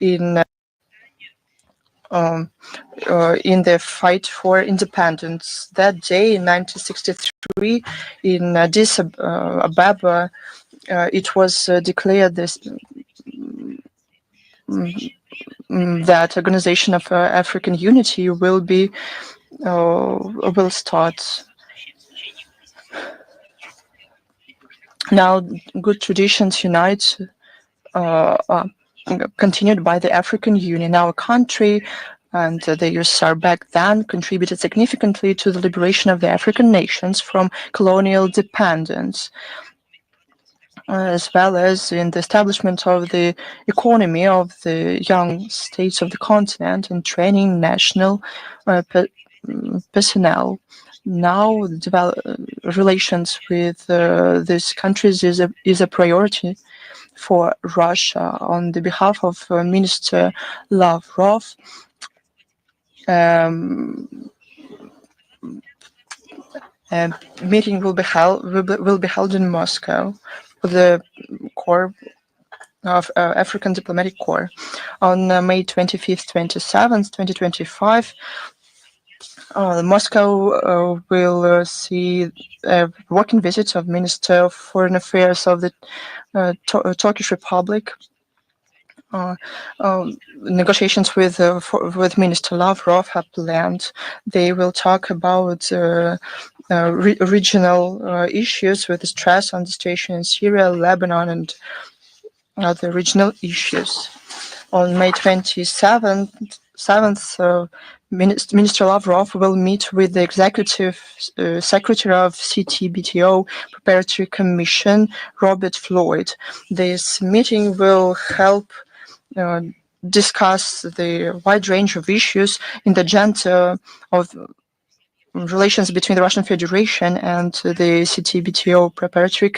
in the fight for independence. That day in 1963, in Addis Ababa, it was declared this that Organization of African Unity will start. Now, good traditions unite, continued by the African Union. Our country and the USSR back then contributed significantly to the liberation of the African nations from colonial dependence, as well as in the establishment of the economy of the young states of the continent and training national personnel. Now, relations with these countries is a priority for Russia. On the behalf of Minister Lavrov, a meeting will be held in Moscow with the core of African Diplomatic Corps on May 25th, 27th, 2025. Moscow will see a working visit of Minister of Foreign Affairs of the Turkish Republic. Negotiations with Minister Lavrov have planned. They will talk about regional issues with stress on the situation in Syria, Lebanon, and other regional issues. On May 27th, Minister Lavrov will meet with the Executive Secretary of CTBTO Preparatory Commission, Robert Floyd. This meeting will help discuss the wide range of issues in the agenda of relations between the Russian Federation and the CTBTO Preparatory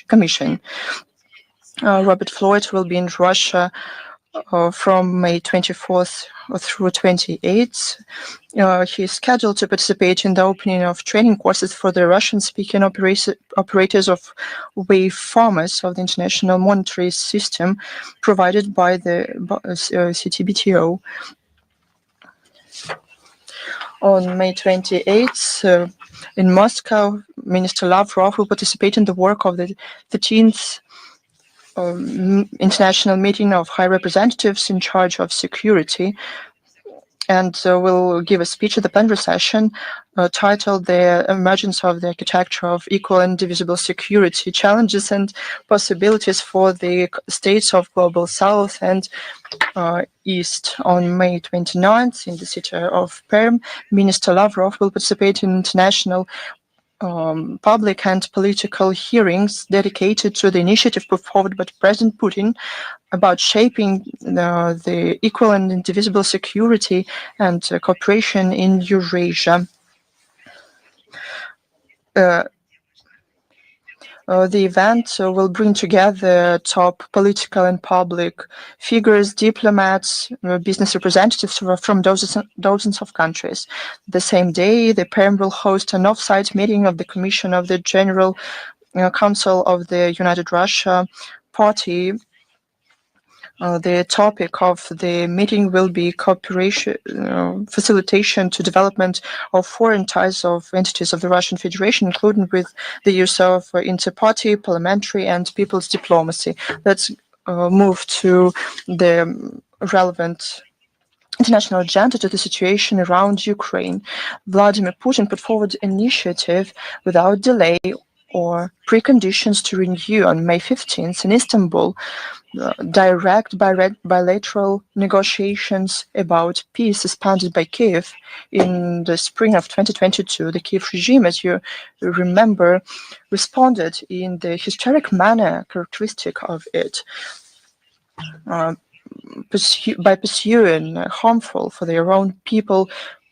Commission. Robert Floyd will be in Russia from May 24th through 28th. He is scheduled to participate in the opening of training courses for the Russian-speaking operators of wave farmers of the International Monetary System provided by the CTBTO. On May 28th, in Moscow, Minister Lavrov will participate in the work of the 13th international meeting of high representatives in charge of security, and will give a speech at the plenary session titled "The Emergence of the Architecture of Equal and Indivisible Security: Challenges and Possibilities for the States of Global South and East." On May 29th, in the city of Perm, Minister Lavrov will participate in international public and political hearings dedicated to the initiative put forward by President Putin about shaping the equal and indivisible security and cooperation in Eurasia. The event will bring together top political and public figures, diplomats, business representatives from dozens of countries. The same day, the PERM will host an off-site meeting of the Commission of the General Council of the United Russia Party. The topic of the meeting will be cooperation, facilitation to development of foreign ties of entities of the Russian Federation, including with the use of inter-party, parliamentary, and people's diplomacy. Let's move to the relevant international agenda to the situation around Ukraine. Vladimir Putin put forward an initiative without delay or preconditions to renew on May 15th in Istanbul direct bilateral negotiations about peace suspended by Kiev in the spring of 2022. The Kiev regime, as you remember, responded in the hysteric manner characteristic of it, by pursuing harmful for their own people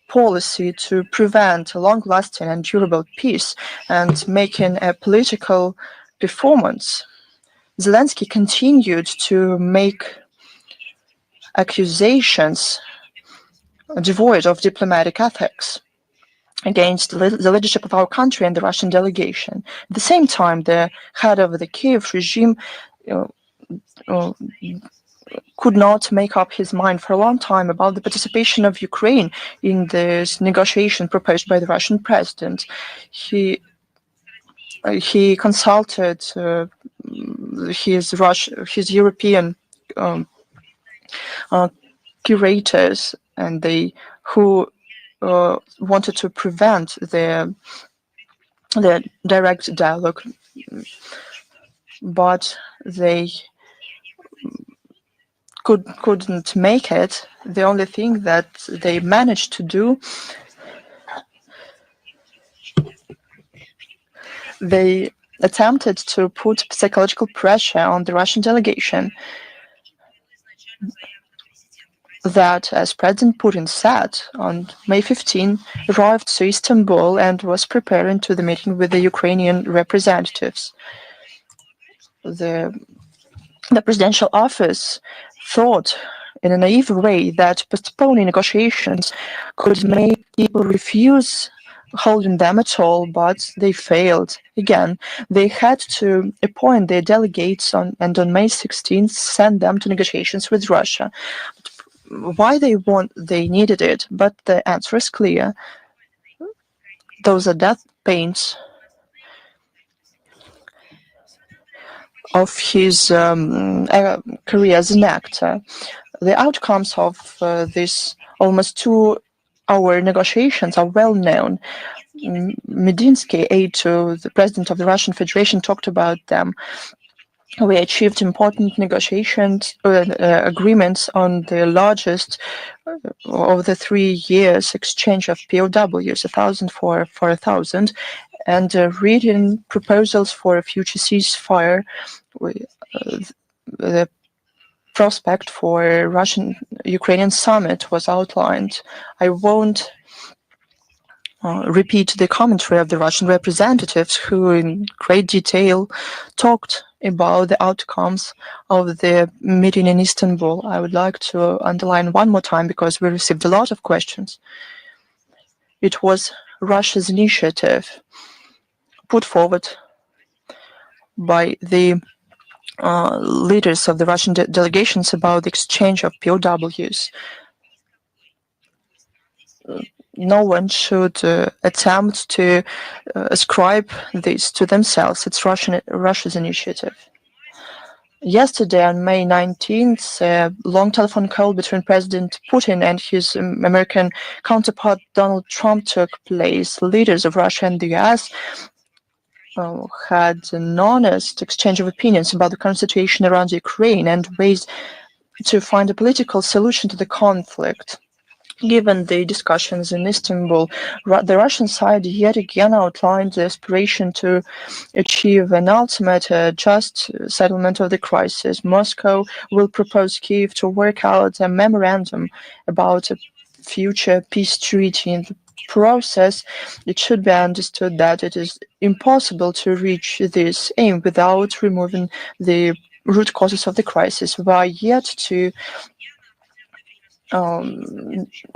policy to prevent a long-lasting and durable peace and making a political performance. Zelensky continued to make accusations devoid of diplomatic ethics against the leadership of our country and the Russian delegation. At the same time, the head of the Kiev regime could not make up his mind for a long time about the participation of Ukraine in this negotiation proposed by the Russian president. He consulted his European curators, and they who wanted to prevent the direct dialogue, but they couldn't make it. The only thing that they managed to do, they attempted to put psychological pressure on the Russian delegation that, as President Putin said, on May 15, arrived to Istanbul and was preparing to the meeting with the Ukrainian representatives. The presidential office thought in a naive way that postponing negotiations could make people refuse holding them at all, but they failed. Again, they had to appoint their delegates and on May 16th send them to negotiations with Russia. Why they needed it, but the answer is clear. Those are death pains of his career as an actor. The outcomes of these almost 2-hour negotiations are well known. Medinsky, aide to the president of the Russian Federation, talked about them. We achieved important negotiations, agreements on the largest of the 3 years exchange of POWs, 1,000 for 1,000, and reading proposals for a future ceasefire. The prospect for Russian-Ukrainian summit was outlined. I won't repeat the commentary of the Russian representatives who in great detail talked about the outcomes of the meeting in Istanbul. I would like to underline one more time because we received a lot of questions. It was Russia's initiative put forward by the leaders of the Russian delegations about the exchange of POWs. No one should attempt to ascribe this to themselves. It's Russia's initiative. Yesterday, on May 19th, a long telephone call between President Putin and his American counterpart Donald Trump took place. Leaders of Russia and the US had an honest exchange of opinions about the current situation around Ukraine and ways to find a political solution to the conflict. Given the discussions in Istanbul, the Russian side yet again outlined the aspiration to achieve an ultimate just settlement of the crisis. Moscow will propose Kyiv to work out a memorandum about a future peace treaty. In the process, it should be understood that it is impossible to reach this aim without removing the root causes of the crisis. We are yet to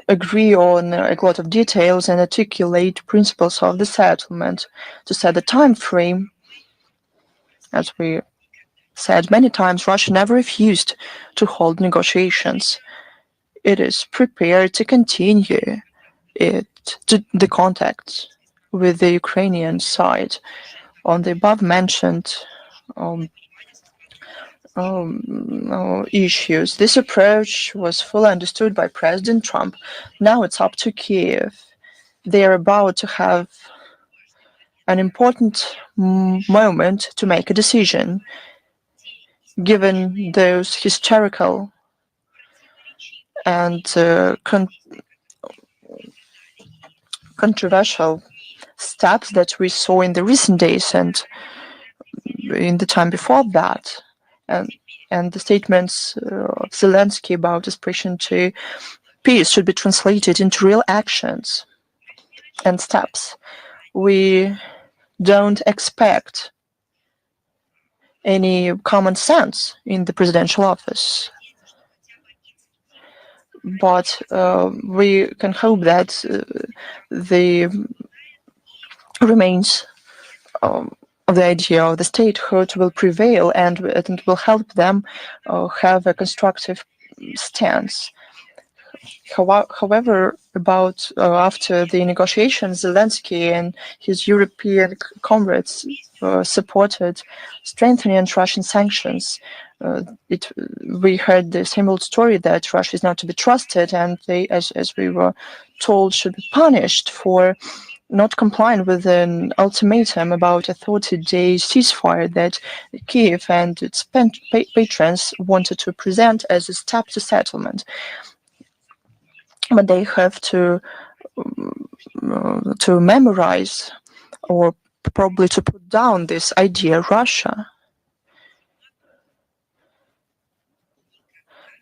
agree on a lot of details and articulate principles of the settlement. To set the time frame, as we said many times, Russia never refused to hold negotiations. It is prepared to continue the contacts with the Ukrainian side on the above-mentioned issues. This approach was fully understood by President Trump. Now it's up to Kyiv. They are about to have an important moment to make a decision, given those historical and controversial steps that we saw in the recent days and in the time before that. And the statements of Zelensky about aspiration to peace should be translated into real actions and steps. We don't expect any common sense in the presidential office, but we can hope that the remains the idea of the statehood will prevail, and it will help them have a constructive stance. However, about after the negotiations, Zelensky and his European comrades supported strengthening Russian sanctions. We heard the same old story that Russia is not to be trusted, and they, as we were told, should be punished for not complying with an ultimatum about a 30-day ceasefire that Kiev and its patrons wanted to present as a step to settlement. But they have to memorize or probably to put down this idea. Russia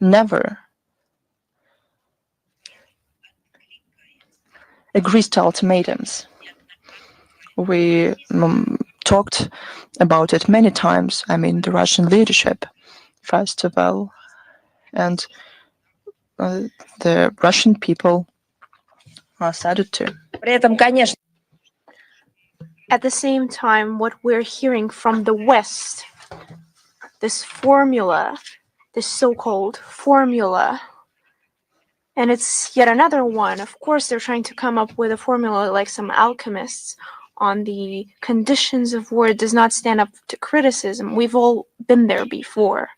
never agrees to ultimatums. We talked about it many times. I mean, the Russian leadership, first of all, and the Russian people are saddened too. At the same time, what we're hearing from the West, this formula, this so-called formula, and it's yet another one. Of course, they're trying to come up with a formula like some alchemists on the conditions of war. It does not stand up to criticism. We've all been there before.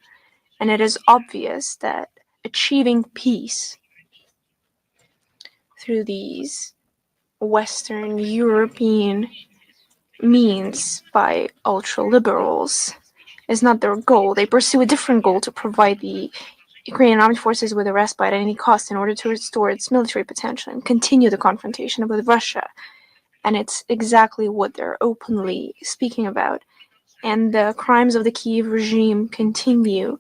And it is obvious that achieving peace through these Western European means by ultra-liberals is not their goal. They pursue a different goal to provide the Ukrainian armed forces with a respite at any cost in order to restore its military potential and continue the confrontation with Russia. And it's exactly what they're openly speaking about. And the crimes of the Kiev regime continue.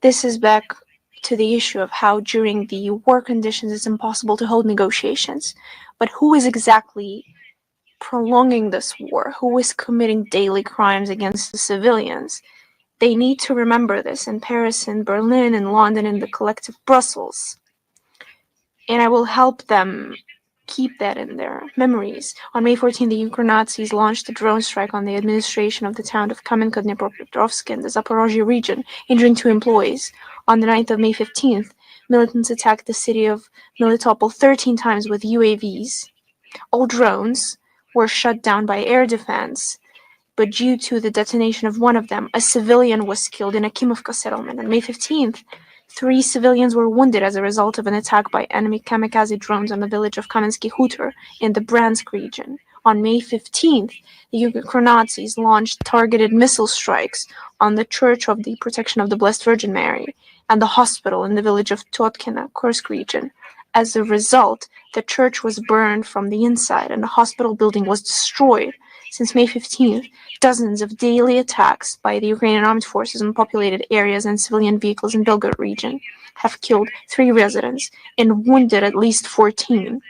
This is back to the issue of how during the war conditions it's impossible to hold negotiations. But who is exactly prolonging this war? Who is committing daily crimes against the civilians? They need to remember this in Paris, in Berlin, in London, in the collective Brussels. And I will help them keep that in their memories. On May 14, the Ukraine Nazis launched a drone strike on the administration of the town of Kamenko-Dnipropetrovsk in the Zaporozhye region, injuring 2 employees. On the 9th of May 15th, militants attacked the city of Melitopol 13 times with UAVs. All drones were shut down by air defense, but due to the detonation of one of them, a civilian was killed in a Kimovka settlement. On May 15th, 3 civilians were wounded as a result of an attack by enemy kamikaze drones on the village of Kamensky Hutor in the Bryansk region. On May 15th, the Ukraine Nazis launched targeted missile strikes on the Church of the Protection of the Blessed Virgin Mary and the hospital in the village of Totkina, Kursk region. As a result, the church was burned from the inside and the hospital building was destroyed. Since May 15th, dozens of daily attacks by the Ukrainian armed forces on populated areas and civilian vehicles in Belgorod region have killed 3 residents and wounded at least 14.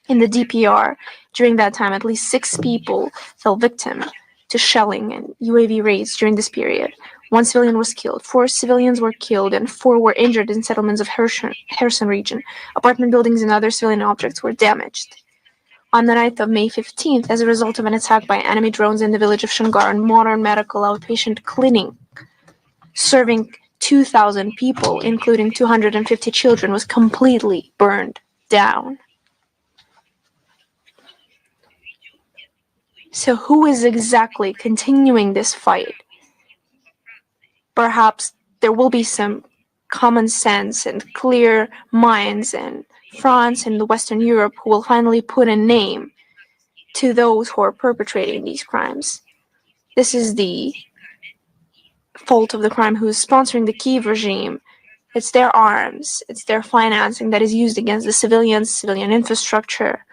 In the DPR, during that time, at least 6 people fell victim to shelling and UAV raids during this period. 1 civilian was killed, 4 civilians were killed, and 4 were injured in settlements of Kherson region. Apartment buildings and other civilian objects were damaged. On the 9th of May 15th, as a result of an attack by enemy drones in the village of Shangar, a modern medical outpatient clinic serving 2,000 people, including 250 children, was completely burned down. So who is exactly continuing this fight? Perhaps there will be some common sense and clear minds in France and Western Europe who will finally put a name to those who are perpetrating these crimes. This is the fault of the crime who is sponsoring the Kiev regime. It's their arms, it's their financing that is used against the civilians, civilian infrastructure.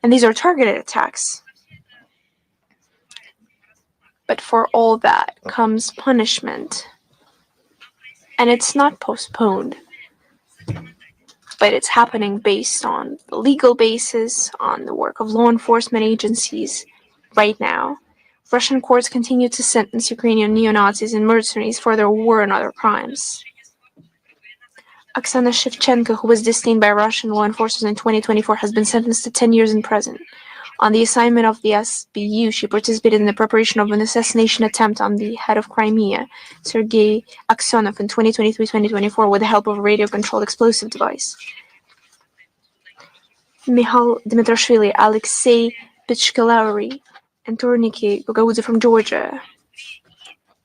And these are targeted attacks. But for all that comes punishment. And it's not postponed, but it's happening based on the legal basis, on the work of law enforcement agencies right now. Russian courts continue to sentence Ukrainian neo-Nazis and mercenaries for their war and other crimes. Oksana Shevchenko, who was detained by Russian law enforcement in 2024, has been sentenced to 10 years in prison. On the assignment of the SBU, she participated in the preparation of an assassination attempt on the head of Crimea, Sergei Aksyonov, in 2023-2024 with the help of a radio-controlled explosive device. Mikhail Dmitrashvili, Alexei Pichkalary, and Torniki Gagaudze from Georgia,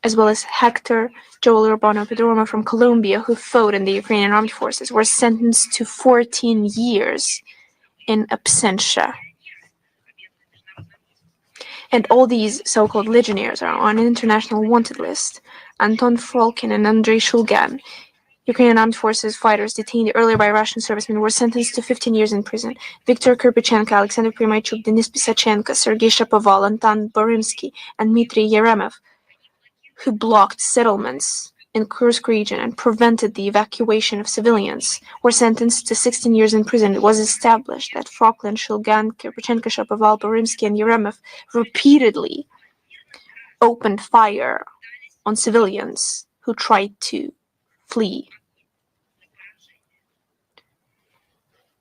as well as Hector Joel Urbano Pedroma from Colombia, who fought in the Ukrainian armed forces, were sentenced to 14 years in absentia. And all these so-called legionnaires are on an international wanted list. Anton Frolkin and Andrei Shulgan, Ukrainian armed forces fighters detained earlier by Russian servicemen, were sentenced to 15 years in prison. Viktor Kirpichenko, Alexander Primachuk, Denis Pisachenko, Sergei Shapoval, Anton Borymsky, and Dmitry Yeremev, who blocked settlements in Kursk region and prevented the evacuation of civilians, were sentenced to 16 years in prison. It was established that Frolkin, Shulgan, Kirpichenko, Shapoval, Borymsky, and Yeremev repeatedly opened fire on civilians who tried to flee.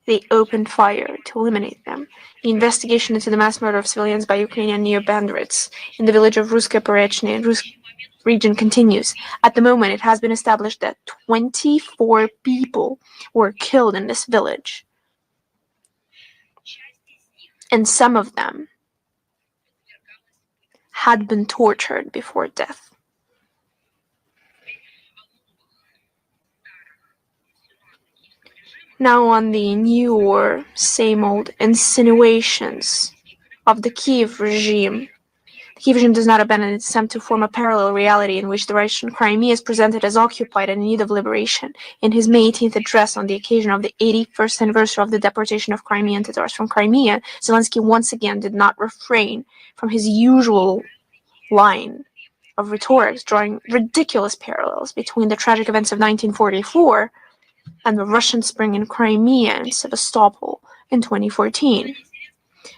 They opened fire to eliminate them. The investigation into the mass murder of civilians by Ukrainian neo-bandits in the village of Ruska Porechny in Rusk region continues. At the moment, it has been established that 24 people were killed in this village, and some of them had been tortured before death. Now on the new or same old insinuations of the Kiev regime. The Kiev regime does not abandon its attempt to form a parallel reality in which the Russian Crimea is presented as occupied and in need of liberation. In his May 18th address on the occasion of the 81st anniversary of the deportation of Crimean Tatars from Crimea, Zelensky once again did not refrain from his usual line of rhetoric, drawing ridiculous parallels between the tragic events of 1944 and the Russian Spring in Crimea and Sevastopol in 2014.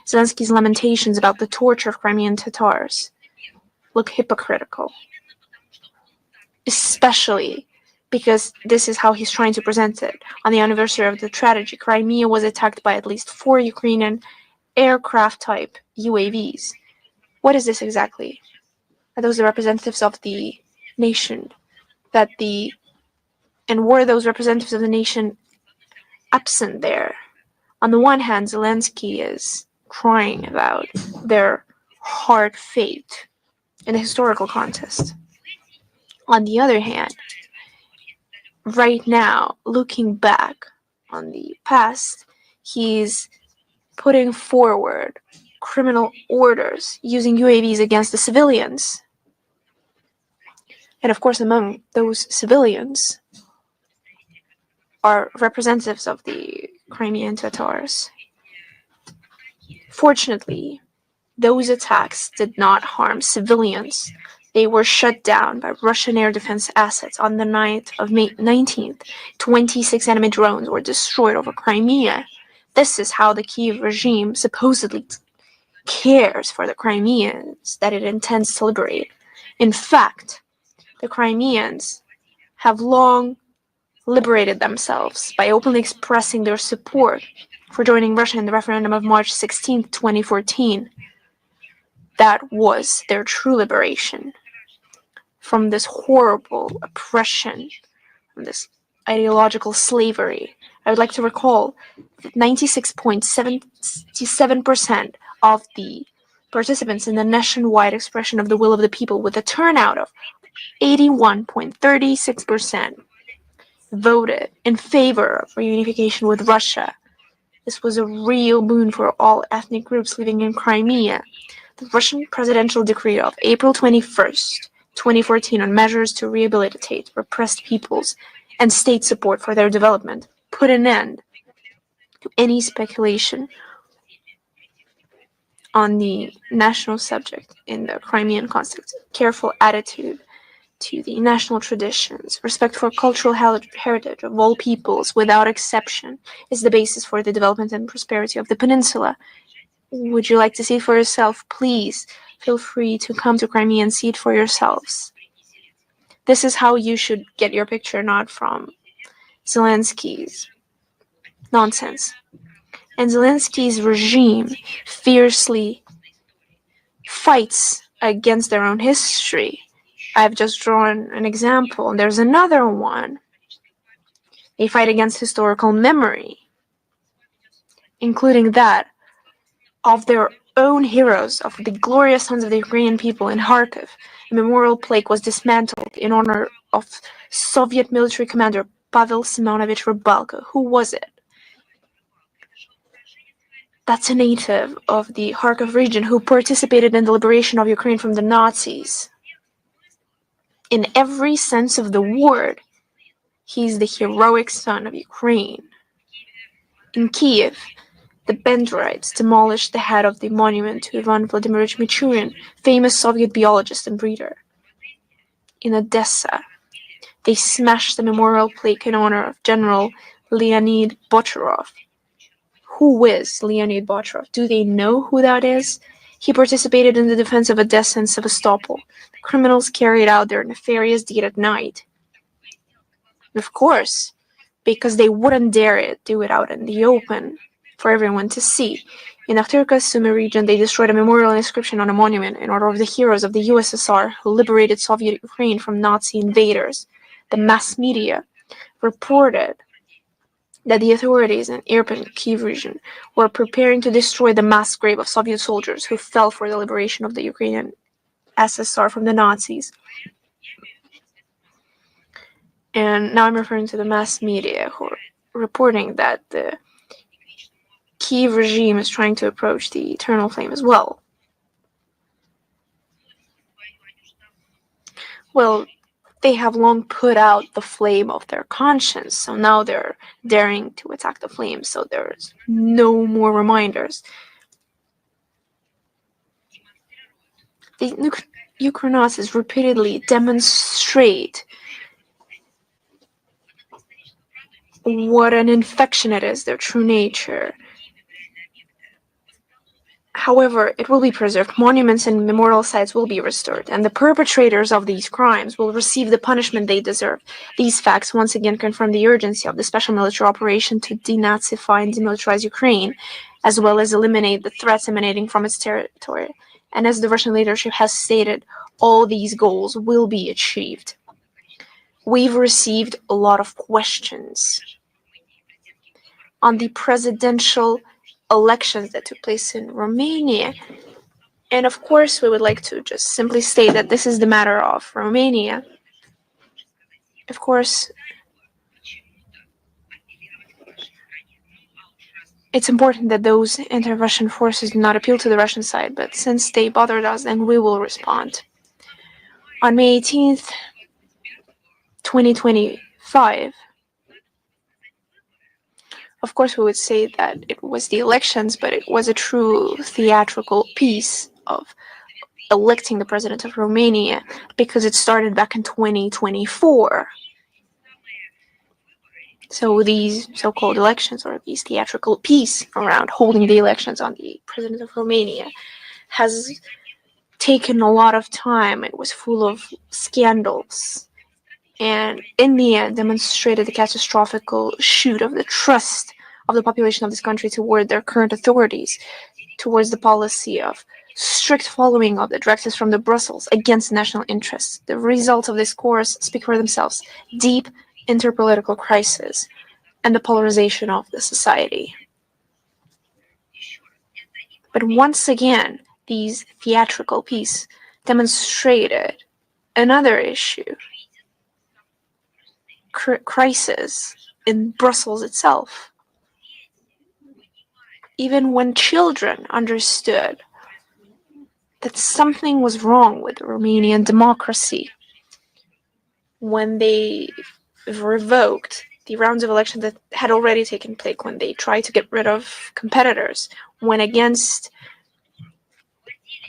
Zelensky's lamentations about the torture of Crimean Tatars look hypocritical, especially because this is how he's trying to present it. On the anniversary of the tragedy, Crimea was attacked by at least 4 Ukrainian aircraft-type UAVs. What is this exactly? Are those the representatives of the nation? And were those representatives of the nation absent there? On the one hand, Zelensky is crying about their hard fate in the historical context. On the other hand, right now, looking back on the past, he's putting forward criminal orders using UAVs against the civilians. And of course, among those civilians are representatives of the Crimean Tatars. Fortunately, those attacks did not harm civilians. They were shut down by Russian air defense assets. On the night of May 19th, 26 enemy drones were destroyed over Crimea. This is how the Kiev regime supposedly cares for the Crimeans that it intends to liberate. In fact, the Crimeans have long liberated themselves by openly expressing their support for joining Russia in the referendum of March 16, 2014. That was their true liberation from this horrible oppression, from this ideological slavery. I would like to recall that 96.77% of the participants in the nationwide expression of the will of the people, with a turnout of 81.36%, voted in favor of reunification with Russia. This was a real boon for all ethnic groups living in Crimea. The Russian presidential decree of April 21st, 2014 on measures to rehabilitate repressed peoples and state support for their development put an end to any speculation on the national subject in the Crimean context. Careful attitude to the national traditions, respect for cultural heritage of all peoples without exception is the basis for the development and prosperity of the peninsula. Would you like to see it for yourself? Please feel free to come to Crimea and see it for yourselves. This is how you should get your picture, not from Zelensky's nonsense. And Zelensky's regime fiercely fights against their own history. I've just drawn an example, and there's another one. They fight against historical memory, including that of their own heroes, of the glorious sons of the Ukrainian people in Kharkiv. A memorial plaque was dismantled in honor of Soviet military commander Pavel Simonovich Rybalko. Who was it? That's a native of the Kharkiv region who participated in the liberation of Ukraine from the Nazis. In every sense of the word, he's the heroic son of Ukraine. In Kiev, the Benderites demolished the head of the monument to Ivan Vladimirovich Michurin, famous Soviet biologist and breeder. In Odessa, they smashed the memorial plaque in honor of General Leonid Bocharov. Who is Leonid Bocharov? Do they know who that is? He participated in the defense of Odessa and Sevastopol. The criminals carried out their nefarious deed at night. Of course, because they wouldn't dare do it out in the open for everyone to see. In Akhtarka Sumy region, they destroyed a memorial inscription on a monument in honor of the heroes of the USSR who liberated Soviet Ukraine from Nazi invaders. The mass media reported that the authorities in Irpin, Kiev region, were preparing to destroy the mass grave of Soviet soldiers who fell for the liberation of the Ukrainian SSR from the Nazis. And now I'm referring to the mass media who are reporting that the Kiev regime is trying to approach the eternal flame as well. Well, they have long put out the flame of their conscience, so now they're daring to attack the flame, so there's no more reminders. The Ukrainazis repeatedly demonstrate what an infection it is, their true nature. However, it will be preserved. Monuments and memorial sites will be restored, and the perpetrators of these crimes will receive the punishment they deserve. These facts once again confirm the urgency of the special military operation to denazify and demilitarize Ukraine, as well as eliminate the threats emanating from its territory. And as the Russian leadership has stated, all these goals will be achieved. We've received a lot of questions on the presidential elections that took place in Romania. And of course, we would like to just simply state that this is the matter of Romania. Of course, it's important that those anti-Russian forces do not appeal to the Russian side, but since they bothered us, then we will respond. On May 18th, 2025, of course, we would say that it was the elections, but it was a true theatrical piece of electing the president of Romania because it started back in 2024. So these so-called elections, or these theatrical piece around holding the elections on the president of Romania, has taken a lot of time. It was full of scandals, and in the end demonstrated the catastrophic shoot of the trust of the population of this country toward their current authorities, towards the policy of strict following of the directives from the Brussels against national interests. The results of this course speak for themselves: deep interpolitical crisis and the polarization of the society. But once again, these theatrical pieces demonstrated another issue: crisis in Brussels itself. Even when children understood that something was wrong with Romanian democracy, when they revoked the rounds of election that had already taken place, when they tried to get rid of competitors, when against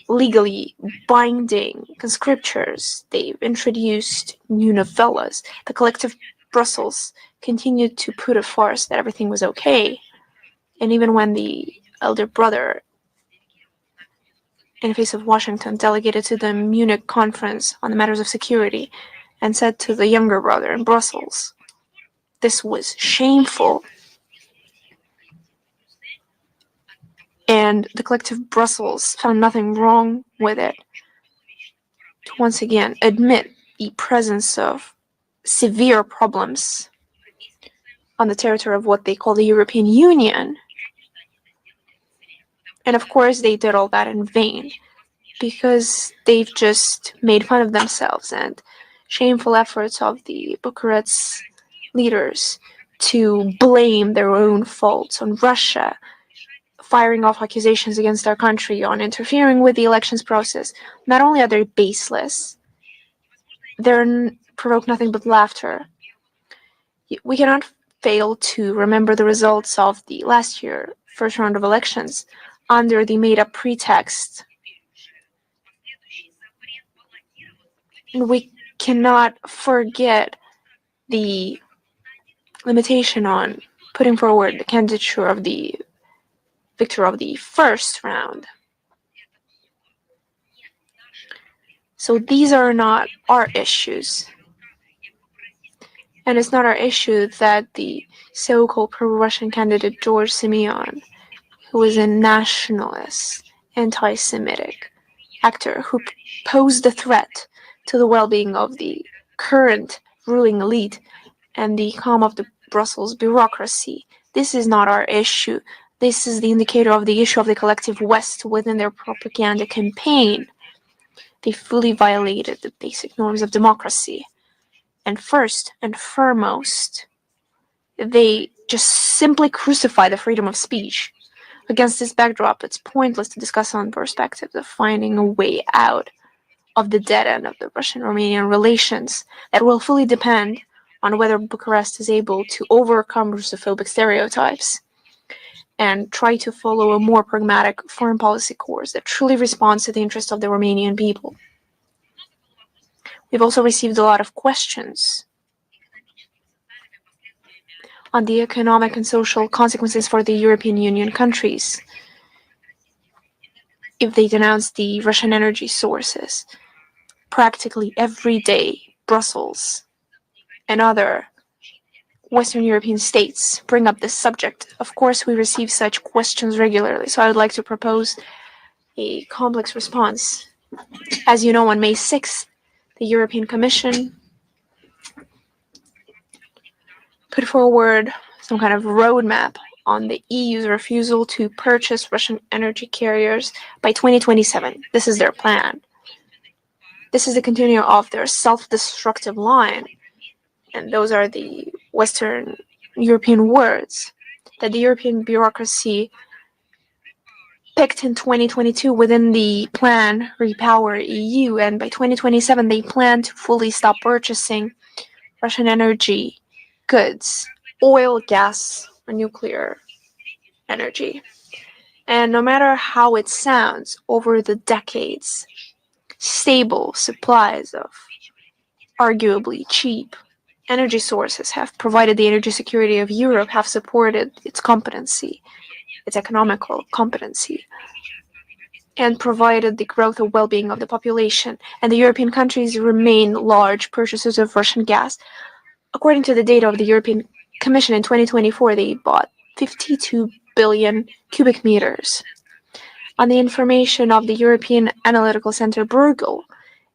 legally binding conscriptures, they introduced new novellas, the collective Brussels continued to put a farce that everything was okay. And even when the elder brother, in the face of Washington, delegated to the Munich conference on the matters of security and said to the younger brother in Brussels, this was shameful. and the collective Brussels found nothing wrong with it. To once again admit the presence of severe problems on the territory of what they call the European Union. And of course, they did all that in vain, because they've just made fun of themselves and shameful efforts of the Bucharest leaders to blame their own faults on Russia, firing off accusations against our country on interfering with the elections process. Not only are they baseless, they provoke nothing but laughter. We cannot fail to remember the results of the last year first round of elections under the made-up pretext. And we cannot forget the limitation on putting forward the candidature of the victor of the first round. So these are not our issues. And it's not our issue that the so-called pro-Russian candidate George Simeon, who is a nationalist, anti-Semitic actor who posed a threat to the well-being of the current ruling elite and the calm of the Brussels bureaucracy. This is not our issue. This is the indicator of the issue of the collective West within their propaganda campaign. They fully violated the basic norms of democracy. And first and foremost, they just simply crucify the freedom of speech. Against this backdrop, it's pointless to discuss on perspectives of finding a way out of the dead end of the Russian-Romanian relations that will fully depend on whether Bucharest is able to overcome Russophobic stereotypes and try to follow a more pragmatic foreign policy course that truly responds to the interests of the Romanian people. We've also received a lot of questions on the economic and social consequences for the European Union countries if they denounce the Russian energy sources. Practically every day, Brussels and other Western European states bring up this subject. Of course, we receive such questions regularly, so I would like to propose a complex response. As you know, on May 6th, the European Commission put forward some kind of roadmap on the EU's refusal to purchase Russian energy carriers by 2027. This is their plan. This is the continuum of their self-destructive line, and those are the Western European words that the European bureaucracy picked in 2022 within the plan Repower EU, and by 2027 they plan to fully stop purchasing Russian energy goods, oil, gas, or nuclear energy. And no matter how it sounds, over the decades, stable supplies of arguably cheap energy sources have provided the energy security of Europe, have supported its competency, its economical competency, and provided the growth and well-being of the population. And the European countries remain large purchasers of Russian gas. According to the data of the European Commission in 2024, they bought 52 billion cubic meters. On the information of the European Analytical Center Bruegel,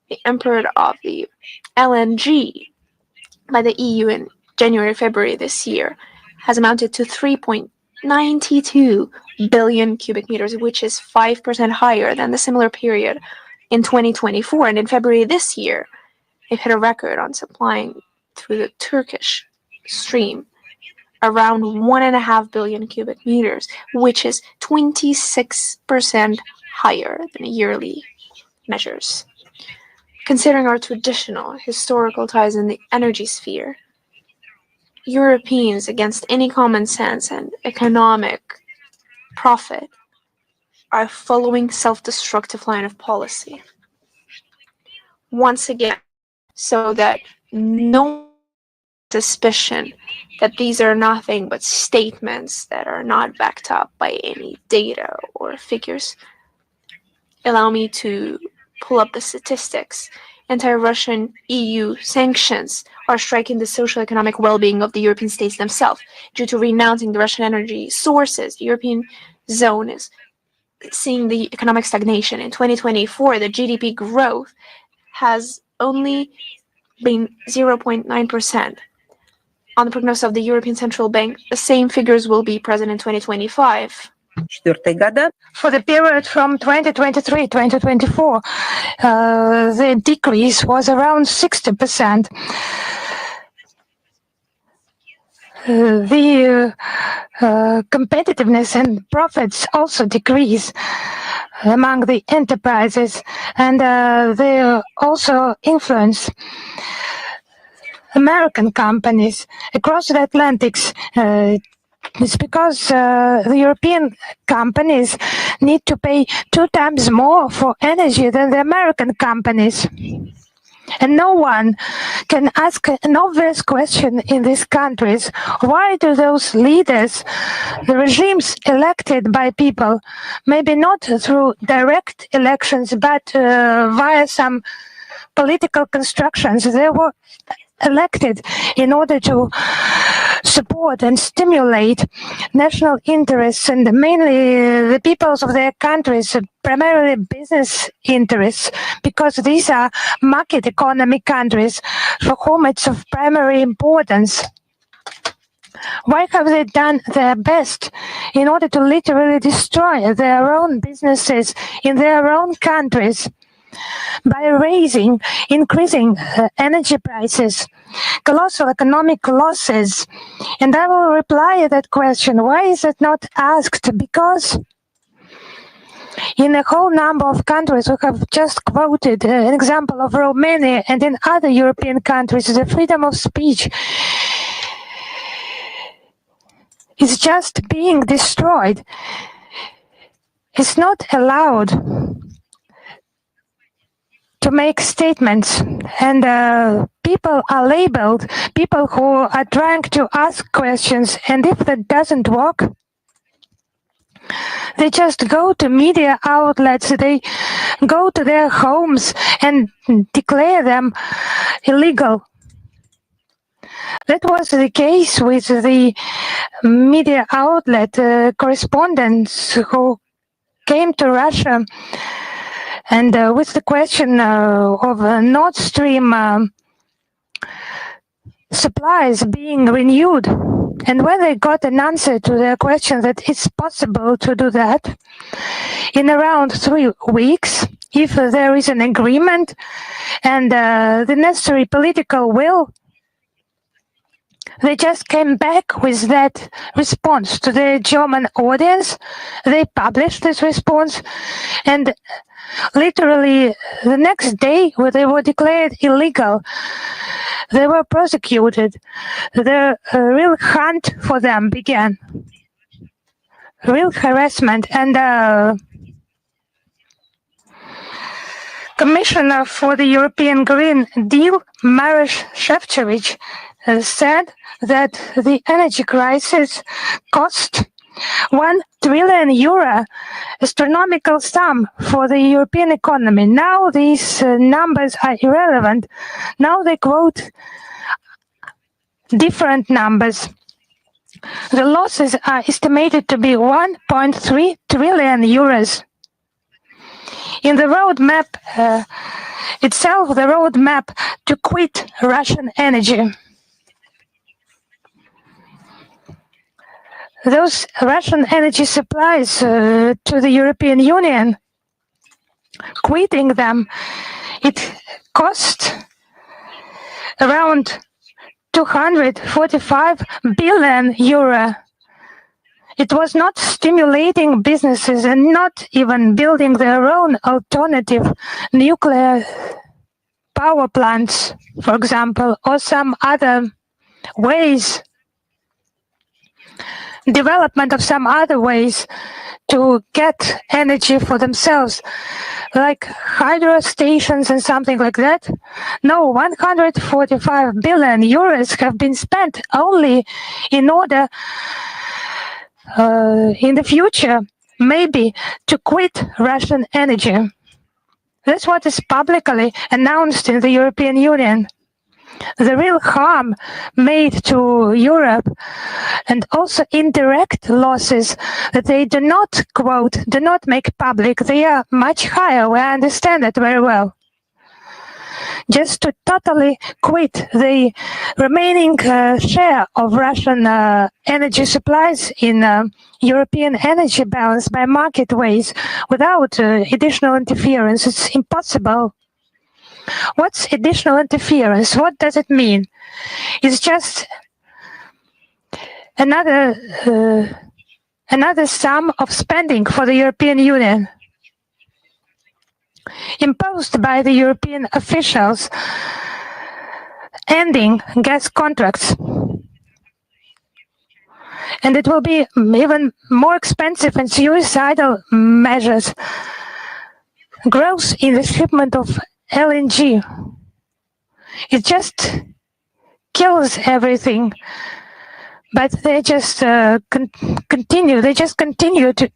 the import of the LNG by the EU in January-February this year has amounted to 3.92 billion cubic meters, which is 5% higher than the similar period in 2024. And in February this year, it hit a record on supplying through the Turkish stream around 1.5 billion cubic meters, which is 26% higher than yearly measures. Considering our traditional historical ties in the energy sphere, Europeans, against any common sense and economic profit, are following self-destructive line of policy. Once again, so that no suspicion that these are nothing but statements that are not backed up by any data or figures. Allow me to pull up the statistics. Anti-Russian EU sanctions are striking the social economic well-being of the European states themselves. Due to renouncing the Russian energy sources, the European zone is seeing the economic stagnation. In 2024, the GDP growth has only been 0.9%. On the prognosis of the European Central Bank, the same figures will be present in 2025. For the period from 2023-2024, the decrease was around 60%. The competitiveness and profits also decrease among the enterprises, and they also influence American companies across the Atlantics. It's because the European companies need to pay 2 times more for energy than the American companies. And no one can ask an obvious question in these countries. Why do those leaders, the regimes elected by people, maybe not through direct elections, but via some political constructions, they were elected in order to support and stimulate national interests, and mainly the peoples of their countries, primarily business interests, because these are market economy countries for whom it's of primary importance. Why have they done their best in order to literally destroy their own businesses in their own countries by increasing energy prices, colossal economic losses? And I will reply that question. Why is it not asked? Because in a whole number of countries, we have just quoted an example of Romania, and in other European countries, the freedom of speech is just being destroyed. It's not allowed to make statements, and people are labeled, people who are trying to ask questions, and if that doesn't work, they just go to media outlets, they go to their homes and declare them illegal. That was the case with the media outlet correspondents who came to Russia, and with the question of Nord Stream supplies being renewed. And when they got an answer to their question that it's possible to do that in around 3 weeks, if there is an agreement and the necessary political will, they just came back with that response to the German audience. They published this response, and literally the next day, when they were declared illegal, they were prosecuted. The real hunt for them began, real harassment. And Commissioner for the European Green Deal, Maroš Šefčovič, said that the energy crisis cost €1 trillion, astronomical sum for the European economy. Now these numbers are irrelevant. Now they quote different numbers. The losses are estimated to be €1.3 trillion. In the roadmap itself, the roadmap to quit Russian energy, those Russian energy supplies to the European Union, quitting them, it cost around €245 billion. It was not stimulating businesses and not even building their own alternative nuclear power plants, for example, or some other ways, development of some other ways to get energy for themselves, like hydro stations and something like that. No, €145 billion have been spent only in order in the future, maybe, to quit Russian energy. That's what is publicly announced in the European Union. The real harm made to Europe and also indirect losses that they do not quote, do not make public, they are much higher. We understand that very well. Just to totally quit the remaining share of Russian energy supplies in European energy balance by market ways without additional interference, it's impossible. What's additional interference? What does it mean? It's just another sum of spending for the European Union imposed by the European officials ending gas contracts. And it will be even more expensive and suicidal measures. Growth in the shipment of LNG. It just kills everything. But they just continue. They just continue to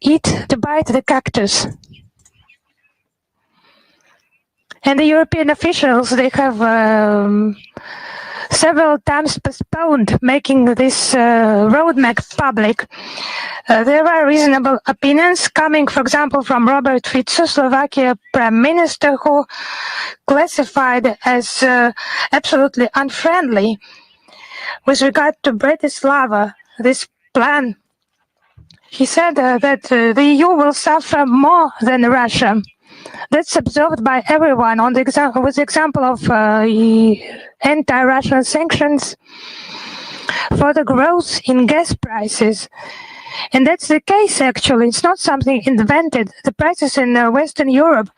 bite the cactus. And the European officials, they have several times postponed making this roadmap public. There are reasonable opinions coming, for example, from Robert Fico, Slovakia Prime Minister, who classified as absolutely unfriendly with regard to Bratislava, this plan. He said that the EU will suffer more than Russia. That's observed by everyone on the with the example of anti-Russian sanctions for the growth in gas prices. And that's the case, actually. It's not something invented. The prices in Western Europe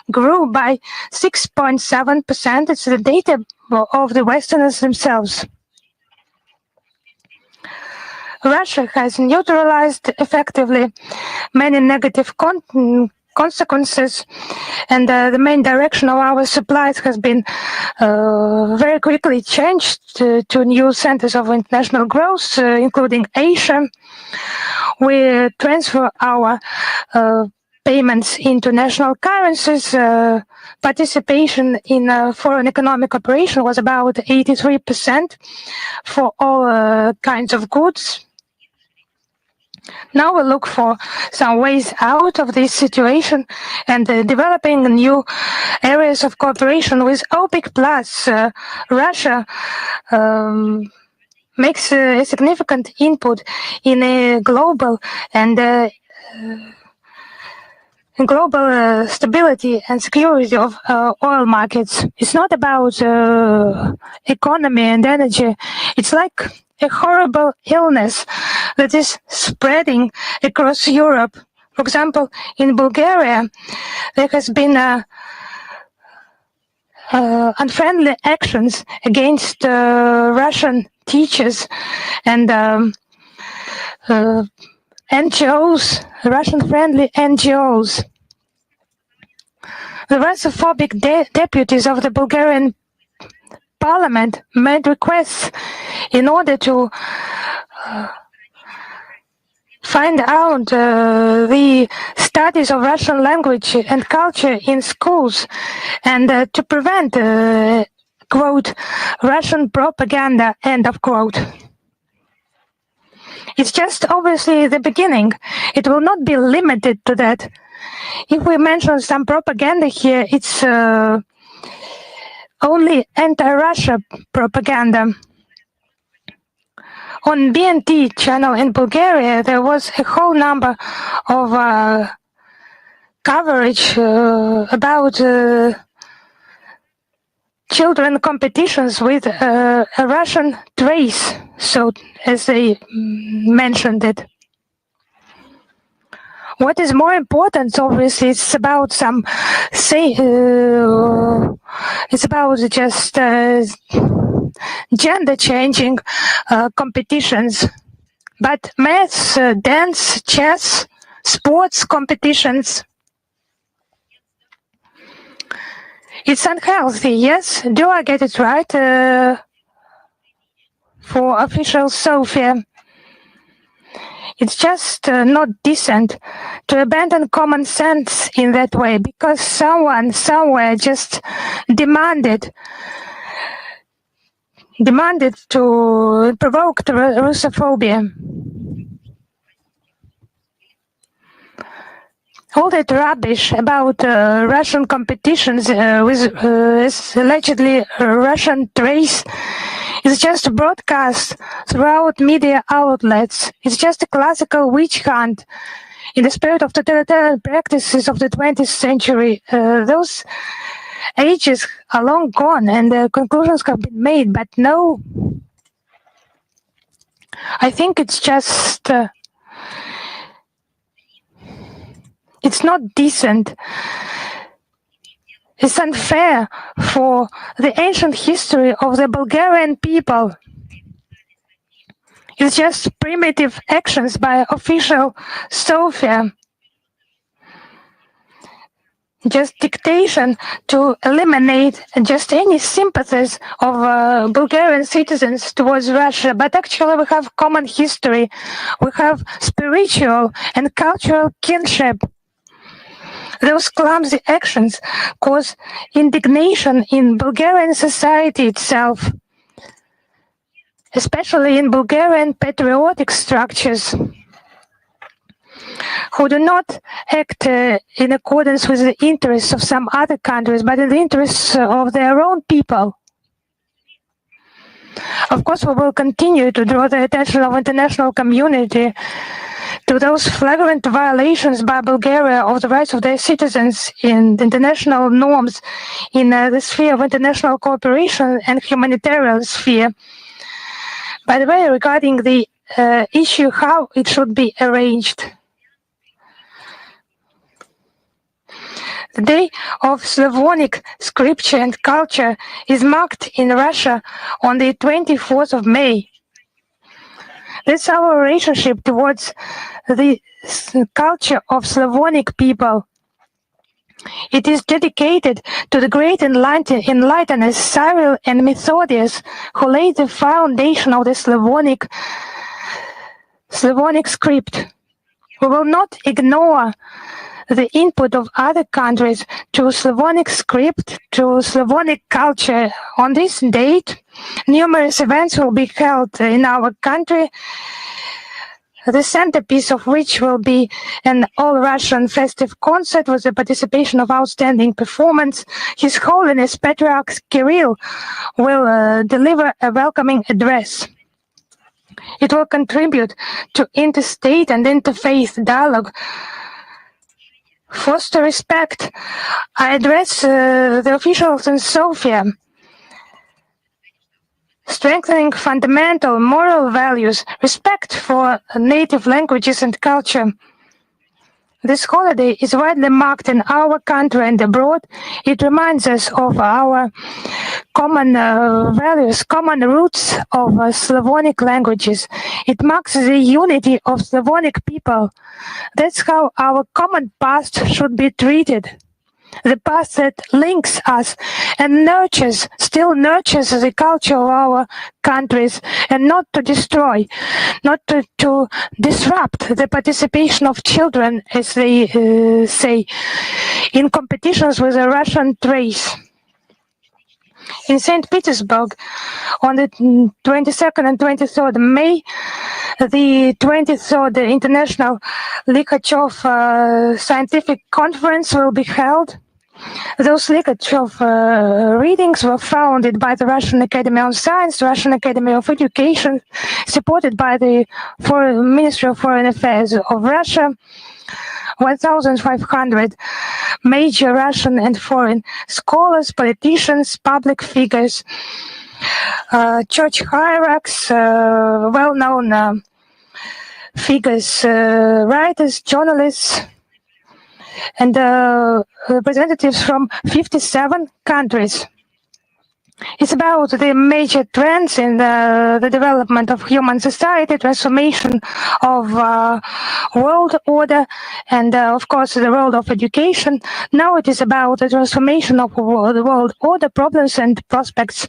grew by 6.7%. It's the data of the Westerners themselves. Russia has neutralized effectively many negative consequences, and the main direction of our supplies has been very quickly changed to new centers of international growth, including Asia. We transfer our payments into national currencies. Participation in foreign economic operation was about 83% for all kinds of goods. Now we look for some ways out of this situation and developing new areas of cooperation with OPEC+. Russia makes a significant input in a global and global stability and security of oil markets. It's not about economy and energy. It's like a horrible illness that is spreading across Europe. For example, in Bulgaria, there has been unfriendly actions against Russian teachers and NGOs, Russian-friendly NGOs. The Russophobic deputies of the Bulgarian parliament made requests in order to find out the studies of Russian language and culture in schools and to prevent, quote, Russian propaganda, end of quote. It's just obviously the beginning. It will not be limited to that. If we mention some propaganda here, it's only anti-Russia propaganda. On BNT channel in Bulgaria, there was a whole number of coverage about children competitions with a Russian trace, so as they mentioned it. What is more important, obviously, it's about some it's about just gender changing competitions, but maths, dance, chess, sports competitions. It's unhealthy, yes. Do I get it right? For official Sofia. It's just not decent to abandon common sense in that way because someone somewhere just demanded demanded to provoke Russophobia. All that rubbish about Russian competitions with allegedly Russian trace is just broadcast throughout media outlets. It's just a classical witch hunt in the spirit of totalitarian practices of the 20th century. Those ages are long gone and conclusions have been made, but no, I think it's just it's not decent. It's unfair for the ancient history of the Bulgarian people. It's just primitive actions by official Sofia. Just dictation to eliminate just any sympathies of Bulgarian citizens towards Russia. But actually we have common history. We have spiritual and cultural kinship. Those clumsy actions cause indignation in Bulgarian society itself, especially in Bulgarian patriotic structures, who do not act in accordance with the interests of some other countries, but in the interests of their own people. Of course, we will continue to draw the attention of international community to those flagrant violations by Bulgaria of the rights of their citizens in the international norms in the sphere of international cooperation and humanitarian sphere. By the way, regarding the issue how it should be arranged, the Day of Slavonic Scripture and Culture is marked in Russia on the 24th of May. That's our relationship towards the culture of Slavonic people. It is dedicated to the great enlighteners Cyril and Methodius, who laid the foundation of the Slavonic script. We will not ignore the input of other countries to Slavonic script, to Slavonic culture. On this date, numerous events will be held in our country, the centerpiece of which will be an all-Russian festive concert with the participation of outstanding performance. His Holiness Patriarch Kirill will deliver a welcoming address. It will contribute to interstate and interfaith dialogue, foster respect. I address the officials in Sofia, strengthening fundamental moral values, respect for native languages and culture. This holiday is widely marked in our country and abroad. It reminds us of our common values, common roots of Slavonic languages. It marks the unity of Slavonic people. That's how our common past should be treated. The past that links us and still nurtures the culture of our countries, and not to destroy, not to disrupt the participation of children, as they say, in competitions with a Russian trace. In St. Petersburg, on the 22nd and 23rd May, the 23rd International Likhachov Scientific Conference will be held. Those Likhachov readings were founded by the Russian Academy of Science, Russian Academy of Education, supported by the Ministry of Foreign Affairs of Russia. 1,500 major Russian and foreign scholars, politicians, public figures, church hierarchs, well-known figures, writers, journalists, and representatives from 57 countries. It's about the major trends in the development of human society, transformation of world order, and of course the world of education. Now it is about the transformation of the world order, problems and prospects.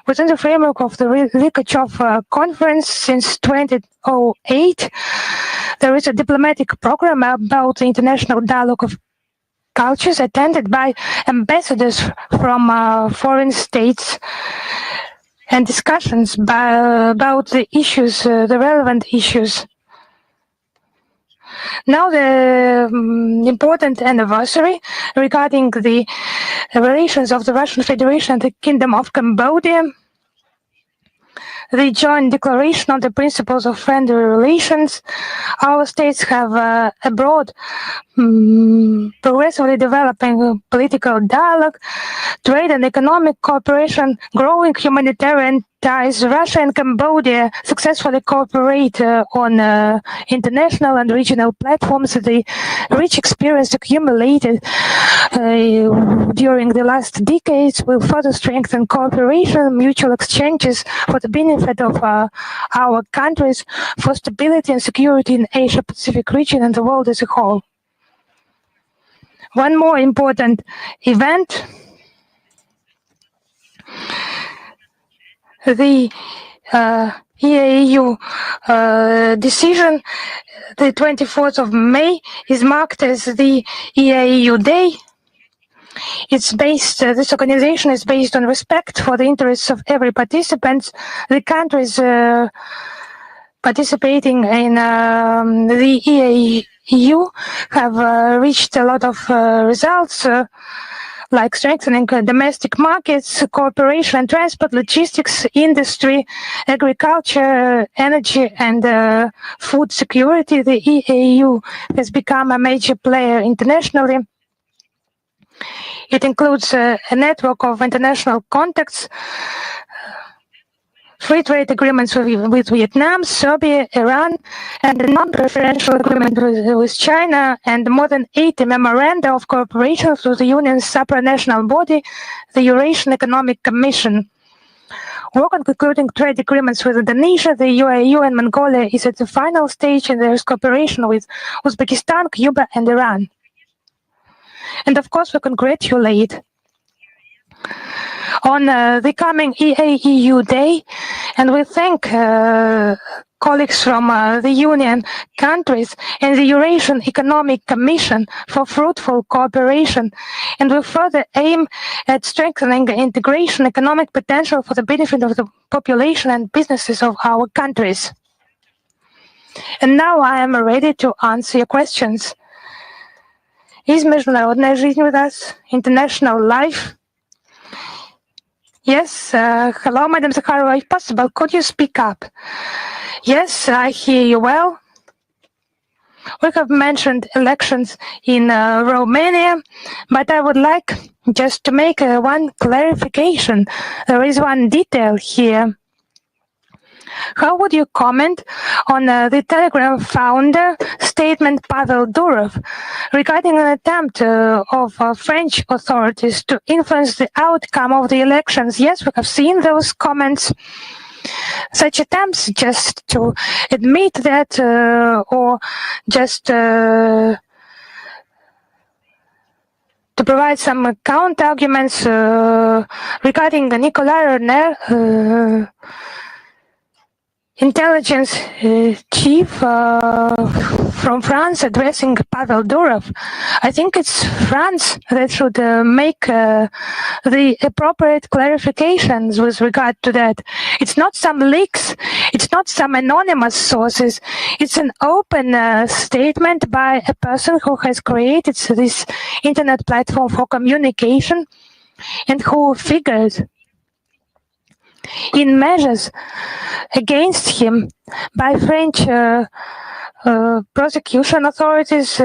Within the framework of the Likhachov conference since 2008, there is a diplomatic program about the international dialogue of cultures attended by ambassadors from foreign states. and discussions about the issues, the relevant issues. Now the important anniversary regarding the relations of the Russian Federation and the Kingdom of Cambodia, the joint declaration on the principles of friendly relations. Our states have a broad, progressively developing political dialogue, trade and economic cooperation, growing humanitarian ties. Russia and Cambodia successfully cooperate on international and regional platforms. The rich experience accumulated during the last decades will further strengthen cooperation, mutual exchanges for the benefit of our countries, for stability and security in Asia-Pacific region and the world as a whole. One more important event, the EAU decision, the 24th of May, is marked as the EAU Day. It's based, this organization is based on respect for the interests of every participant. The countries participating in the EAU have reached a lot of results, like strengthening domestic markets, cooperation and transport, logistics, industry, agriculture, energy and food security. The EAU has become a major player internationally. It includes a network of international contacts, free trade agreements with Vietnam, Serbia, Iran, and a non-preferential agreement with China, and more than 80 memoranda of cooperation through the Union's supranational body, the Eurasian Economic Commission. Work on concluding trade agreements with Indonesia, the UAE, and Mongolia is at the final stage, and there is cooperation with Uzbekistan, Cuba, and Iran. And of course, we congratulate on the coming EAEU Day, and we thank colleagues from the Union countries and the Eurasian Economic Commission for fruitful cooperation, and we further aim at strengthening the integration economic potential for the benefit of the population and businesses of our countries. And now I am ready to answer your questions. Is международная жизнь with us? International life? Yes, hello, Madam Zakharova, if possible, could you speak up? Yes, I hear you well. We have mentioned elections in Romania, but I would like just to make one clarification. There is one detail here. How would you comment on the Telegram founder statement Pavel Durov regarding an attempt of French authorities to influence the outcome of the elections? Yes, we have seen those comments. Such attempts just to admit that or just to provide some counter-arguments regarding Nicolas Renner, intelligence chief from France addressing Pavel Durov. I think it's France that should make the appropriate clarifications with regard to that. It's not some leaks, it's not some anonymous sources, it's an open statement by a person who has created this internet platform for communication and who figured in measures against him by French prosecution authorities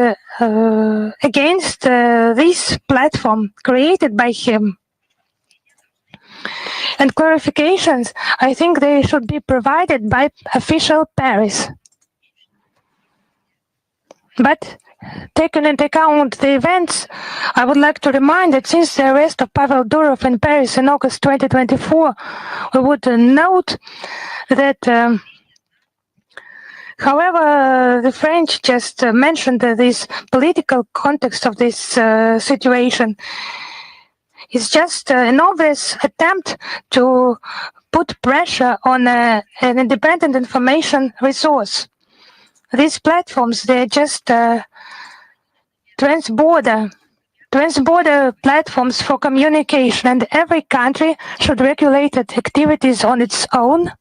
against this platform created by him. And clarifications, I think they should be provided by official Paris. But taking into account the events, I would like to remind that since the arrest of Pavel Durov in Paris in August 2024, we would note that, however, the French just mentioned this political context of this situation. It's just an obvious attempt to put pressure on an independent information resource. These platforms, they're just transborder Trans-border platforms for communication, and every country should regulate its activities on its own,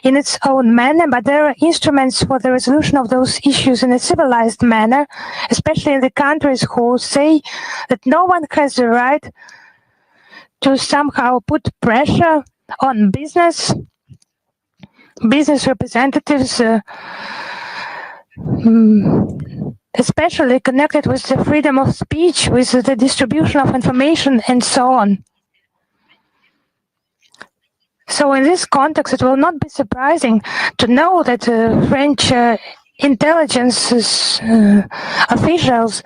in its own manner, but there are instruments for the resolution of those issues in a civilized manner, especially in the countries who say that no one has the right to somehow put pressure on business representatives, especially connected with the freedom of speech, with the distribution of information, and so on. So in this context, it will not be surprising to know that French intelligence officials,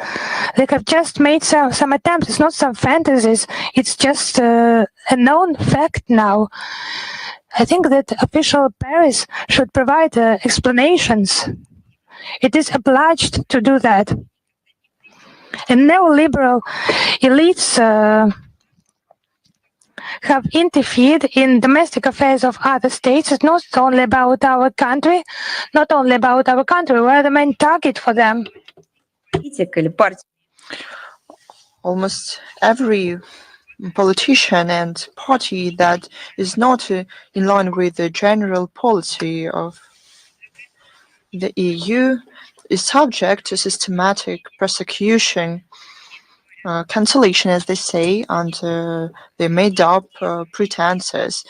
they have just made some attempts. It's not some fantasies. It's just a known fact now. I think that official Paris should provide explanations. It is obliged to do that. And neoliberal elites have interfered in domestic affairs of other states. It's not only about our country. We're the main target for them. Almost every politician and party that is not in line with the general policy of the EU is subject to systematic persecution, cancellation, as they say, under the made-up pretenses.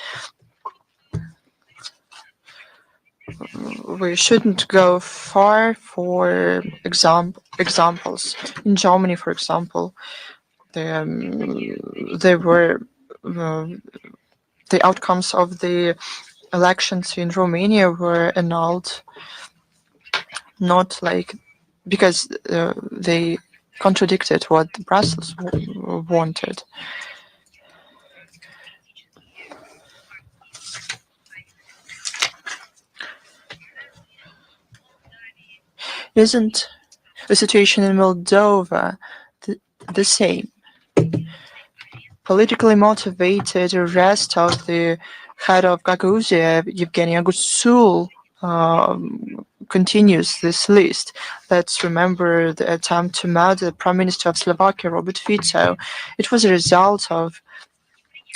We shouldn't go far for examples. In Germany, for example, there were the outcomes of the elections in Romania were annulled, not like because they contradicted what Brussels wanted. Isn't the situation in Moldova the same? Politically motivated arrest of the head of Gagauzia, Yevgeny Agusul, continues this list. Let's remember the attempt to murder the Prime Minister of Slovakia, Robert Fico. It was a result of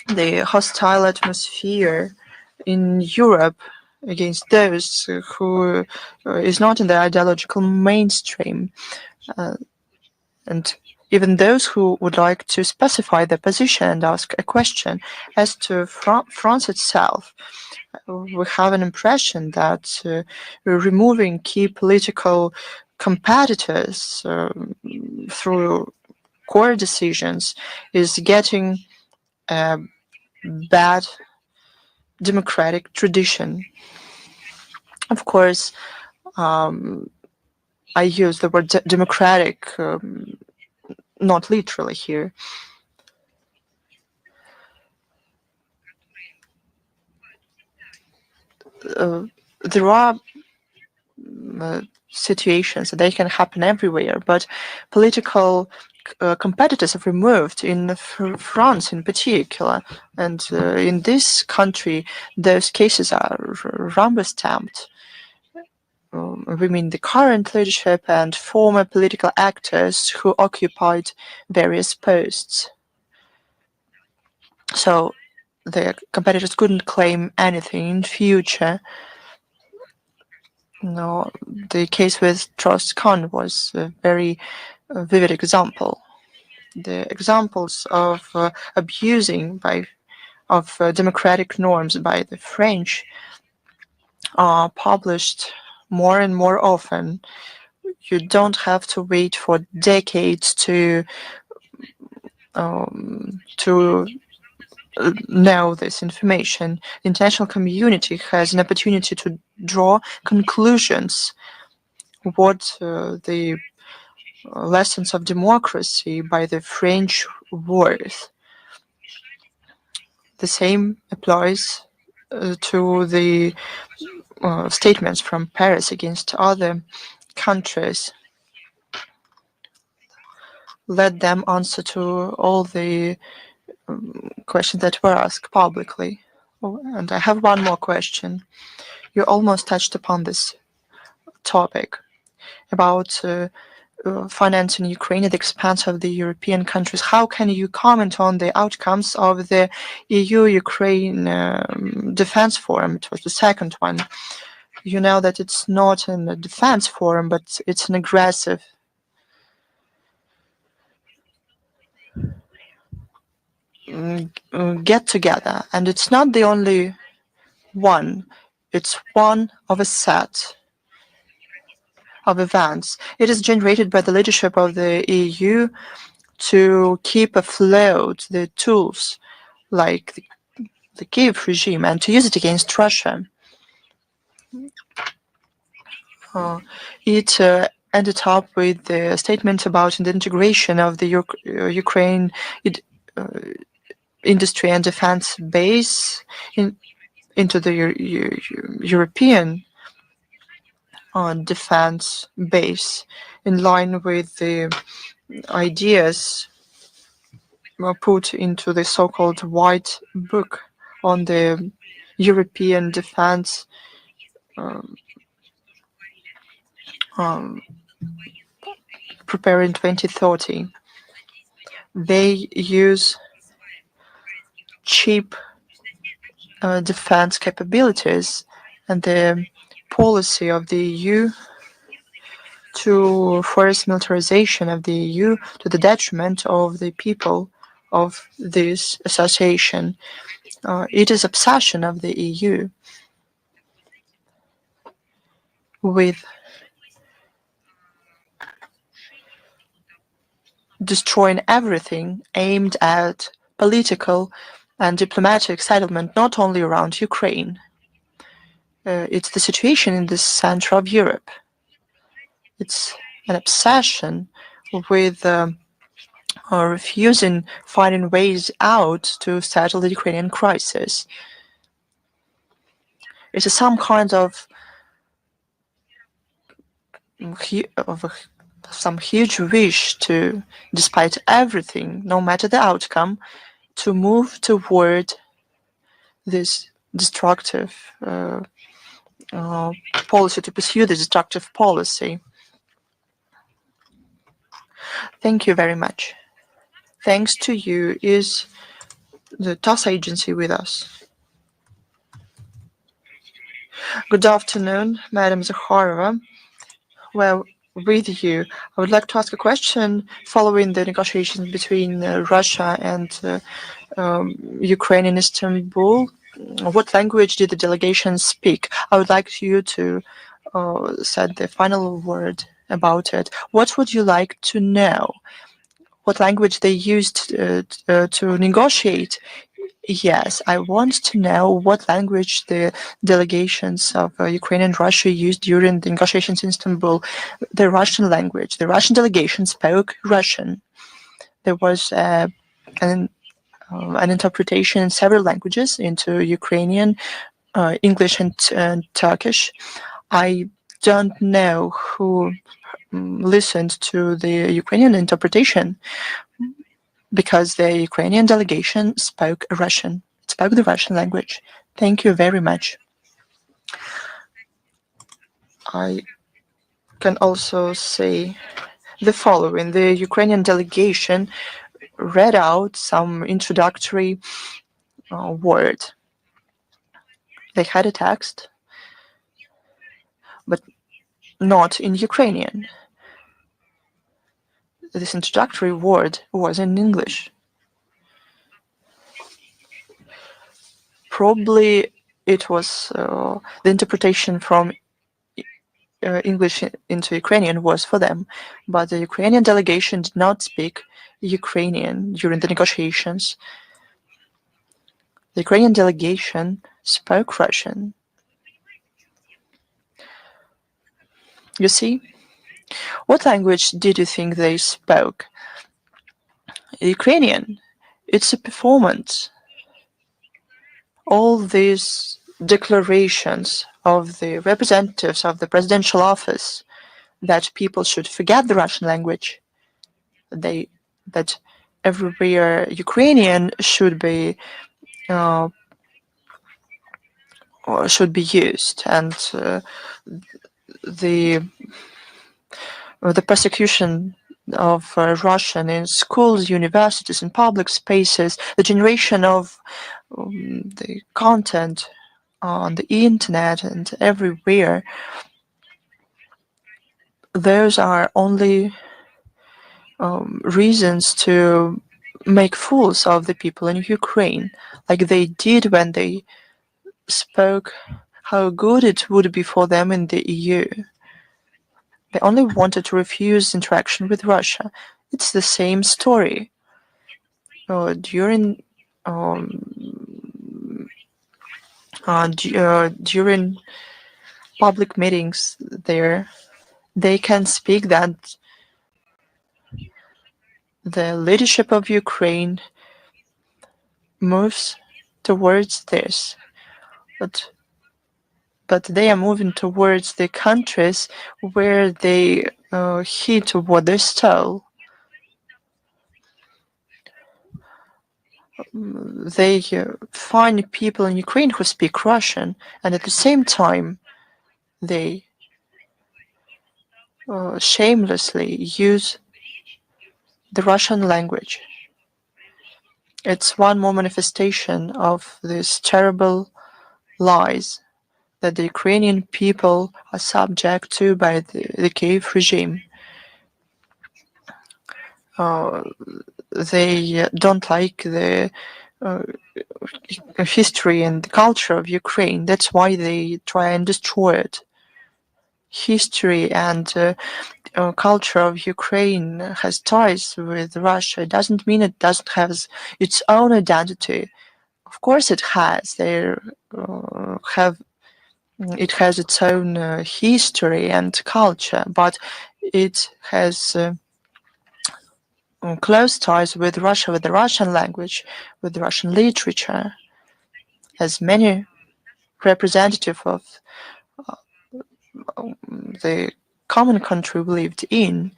the hostile atmosphere in Europe against those who is not in the ideological mainstream. And even those who would like to specify their position and ask a question as to France itself, we have an impression that removing key political competitors through core decisions is getting a bad democratic tradition. Of course, I use the word democratic not literally here. There are situations that they can happen everywhere, but political competitors are removed in France in particular, and in this country those cases are rubber stamped. We mean the current leadership and former political actors who occupied various posts. So the competitors couldn't claim anything in future. No, the case with Strauss-Kahn was a very vivid example. The examples of abusing of democratic norms by the French are published more and more often. You don't have to wait for decades to know this information. The international community has an opportunity to draw conclusions what the lessons of democracy by the French worth. The same applies to the statements from Paris against other countries. Let them answer to all the questions that were asked publicly. Oh, and I have one more question. You almost touched upon this topic about financing Ukraine at the expense of the European countries. How can you comment on the outcomes of the EU-Ukraine Defense Forum? It was the second one. You know that it's not a defense forum, but it's an aggressive get together, and it's not the only one. It's one of a set of events. It is generated by the leadership of the EU to keep afloat the tools like the Kiev regime and to use it against Russia. It ended up with the statement about the integration of the Ukraine industry and defense base into the European defense base, in line with the ideas put into the so-called White Book on the European defense prepared in 2030. They use cheap defense capabilities, and the policy of the EU to force militarization of the EU to the detriment of the people of this association. It is obsession of the EU with destroying everything aimed at political and diplomatic settlement, not only around Ukraine. It's the situation in the center of Europe. It's an obsession with refusing finding ways out to settle the Ukrainian crisis. It's some kind of some huge wish to, despite everything, no matter the outcome, to move toward this destructive policy, to pursue the destructive policy. Thank you very much. Thanks to you is the TASS agency with us. Good afternoon, Madam Zakharova. Well, with you, I would like to ask a question following the negotiations between Russia and Ukraine in Istanbul. What language did the delegation speak? I would like you to say the final word about it. What would you like to know? What language they used to negotiate? Yes, I want to know what language the delegations of Ukraine and Russia used during the negotiations in Istanbul. The Russian language. The Russian delegation spoke Russian. There was an interpretation in several languages into Ukrainian, English, and Turkish. I don't know who listened to the Ukrainian interpretation, because the Ukrainian delegation spoke Russian, spoke the Russian language. Thank you very much. I can also say the following. The Ukrainian delegation read out some introductory word. They had a text, but not in Ukrainian. This introductory word was in English. Probably it was the interpretation from English into Ukrainian was for them, but the Ukrainian delegation did not speak Ukrainian during the negotiations. The Ukrainian delegation spoke Russian. You see? What language did you think they spoke? Ukrainian. It's a performance. All these declarations of the representatives of the presidential office that people should forget the Russian language, that everywhere Ukrainian should be used, and the the persecution of Russian in schools, universities, and public spaces, the generation of the content on the internet and everywhere, those are only reasons to make fools of the people in Ukraine, like they did when they spoke how good it would be for them in the EU. They only wanted to refuse interaction with Russia. It's the same story. During during public meetings there, they can speak that the leadership of Ukraine moves towards this, but they are moving towards the countries where they hit what they stole. They find people in Ukraine who speak Russian, and at the same time, they shamelessly use the Russian language. It's one more manifestation of these terrible lies that the Ukrainian people are subject to by the Kiev regime. They don't like the history and the culture of Ukraine. That's why they try and destroy it. History and culture of Ukraine has ties with Russia. It doesn't mean it doesn't have its own identity. Of course, it has. It has its own history and culture, but it has close ties with Russia, with the Russian language, with the Russian literature, as many representatives of the common country we lived in.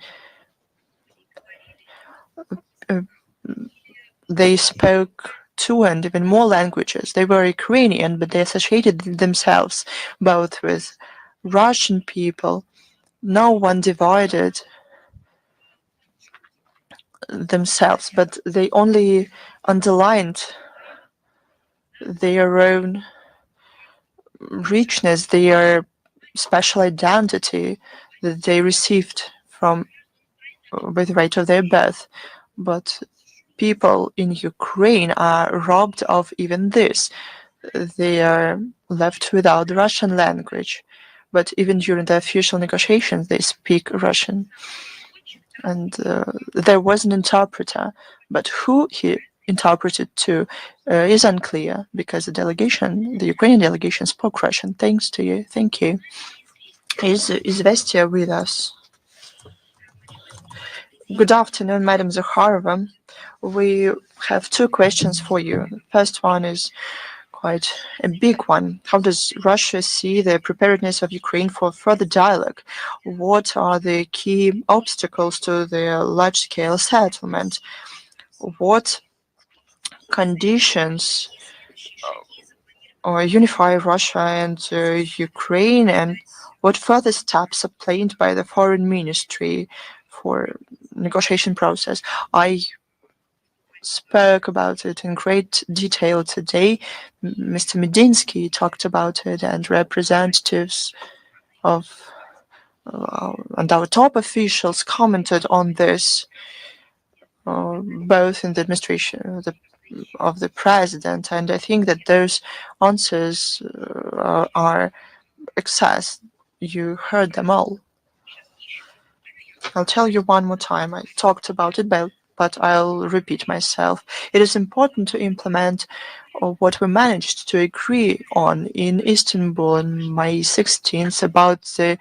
They spoke two and even more languages. They were Ukrainian, but they associated themselves both with Russian people. No one divided themselves, but they only underlined their own richness, their special identity that they received from by the right of their birth. But people in Ukraine are robbed of even this. They are left without the Russian language. But even during the official negotiations, they speak Russian. And there was an interpreter, but who he interpreted to is unclear because the Ukrainian delegation spoke Russian. Thanks to you. Thank you. Is Vestia with us? Good afternoon, Madam Zakharova. We have two questions for you. The first one is quite a big one. How does Russia see the preparedness of Ukraine for further dialogue? What are the key obstacles to the large-scale settlement? What conditions unify Russia and Ukraine, and what further steps are planned by the foreign ministry for negotiation process? I spoke about it in great detail today. Mr. Medinsky talked about it, and representatives of and our top officials commented on this, both in the administration of the president, and I think that those answers are excess. You heard them all. I'll tell you one more time. I talked about it, but I'll repeat myself. It is important to implement what we managed to agree on in Istanbul on May 16th about the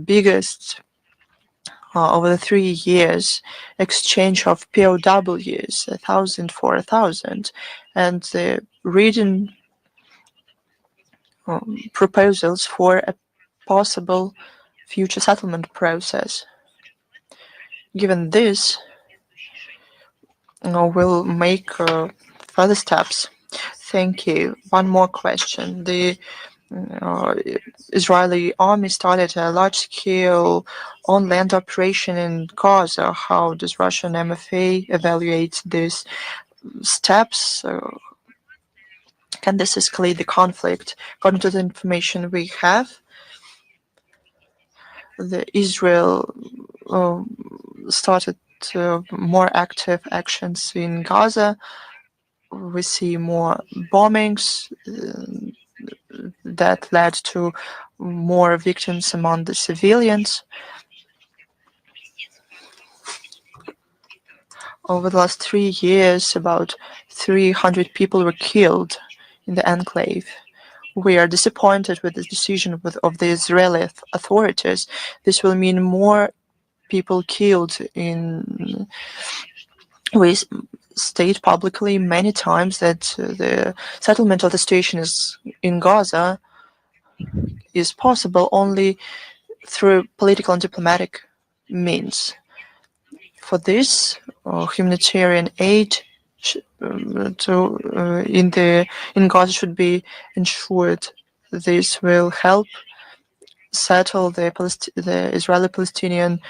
biggest over the 3 years exchange of POWs, 1,000 for 1,000, and the written proposals for a possible future settlement process. Given this, we'll make further steps. Thank you. One more question. The Israeli army started a large-scale on land operation in Gaza. How does Russian MFA evaluate these steps? Can this escalate the conflict? According to the information we have, Israel started more active actions in Gaza. We see more bombings that led to more victims among the civilians. Over the last 3 years, about 300 people were killed in the enclave. We are disappointed with the decision of the Israeli authorities. This will mean more people killed in. We state publicly many times that the settlement of the station in Gaza is possible only through political and diplomatic means. For this, humanitarian aid in Gaza should be ensured. This will help settle the Israeli-Palestinian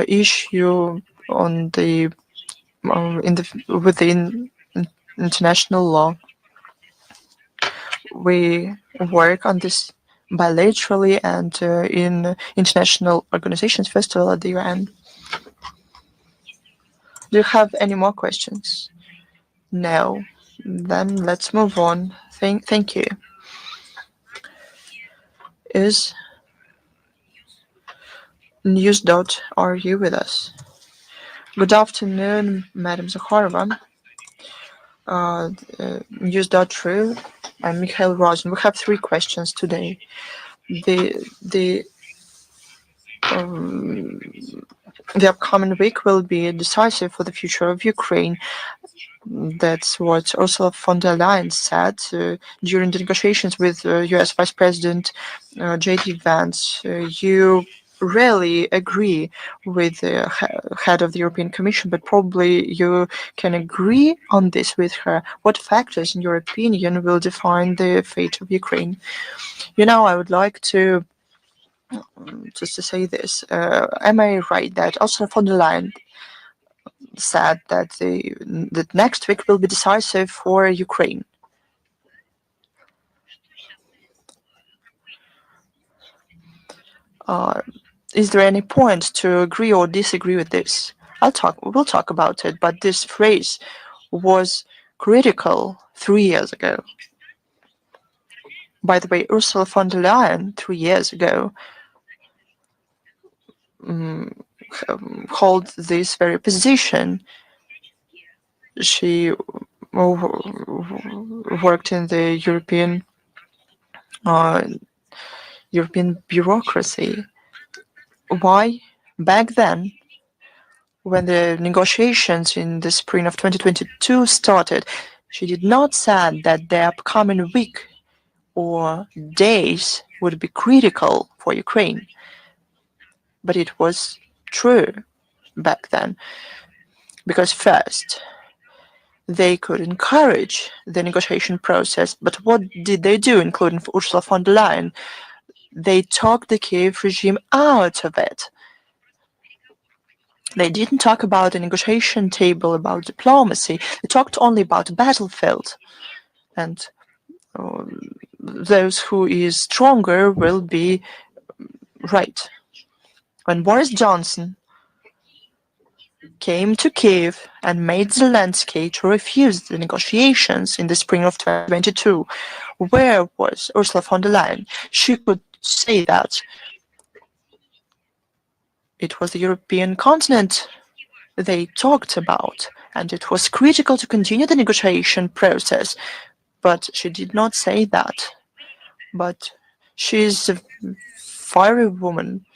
issue on the within international law. We work on this bilaterally and in international organizations, first of all at the UN. Do you have any more questions? No. Then let's move on. Thank you. Is news.ru with us? Good afternoon, Madam Zakharova. News.ru. I'm Mikhail Rozin. We have 3 questions today. The upcoming week will be decisive for the future of Ukraine. That's what Ursula von der Leyen said during the negotiations with U.S. Vice President J.D. Vance. You rarely agree with the head of the European Commission, but probably you can agree on this with her. What factors, in your opinion, will define the fate of Ukraine? I would like to just to say this. Am I right that Ursula von der Leyen said that that next week will be decisive for Ukraine? Is there any point to agree or disagree with this? We'll talk about it, but this phrase was critical 3 years ago. By the way, Ursula von der Leyen 3 years ago hold this very position. She worked in the European bureaucracy. Why? Back then, when the negotiations in the spring of 2022 started, she did not say that the upcoming week or days would be critical for Ukraine. But it was true back then. Because first, they could encourage the negotiation process. But what did they do, including Ursula von der Leyen? They talked the Kiev regime out of it. They didn't talk about the negotiation table, about diplomacy. They talked only about the battlefield. And those who is stronger will be right. When Boris Johnson came to Kiev and made Zelensky to refuse the negotiations in the spring of 2022, where was Ursula von der Leyen? She could say that it was the European continent they talked about, and it was critical to continue the negotiation process. But she did not say that. But she's a fiery woman.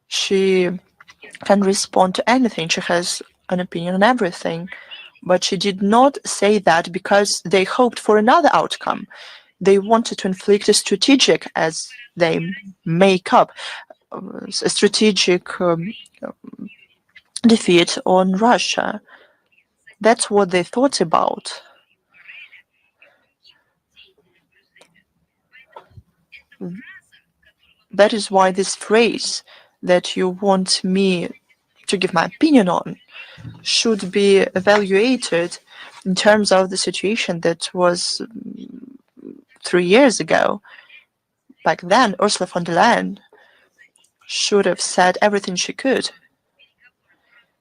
She can respond to anything. She has an opinion on everything. But she did not say that because they hoped for another outcome. They wanted to inflict a strategic, as they make up, a strategic defeat on Russia. That's what they thought about. That is why this phrase that you want me to give my opinion on should be evaluated in terms of the situation that was 3 years ago. Back then, Ursula von der Leyen should have said everything she could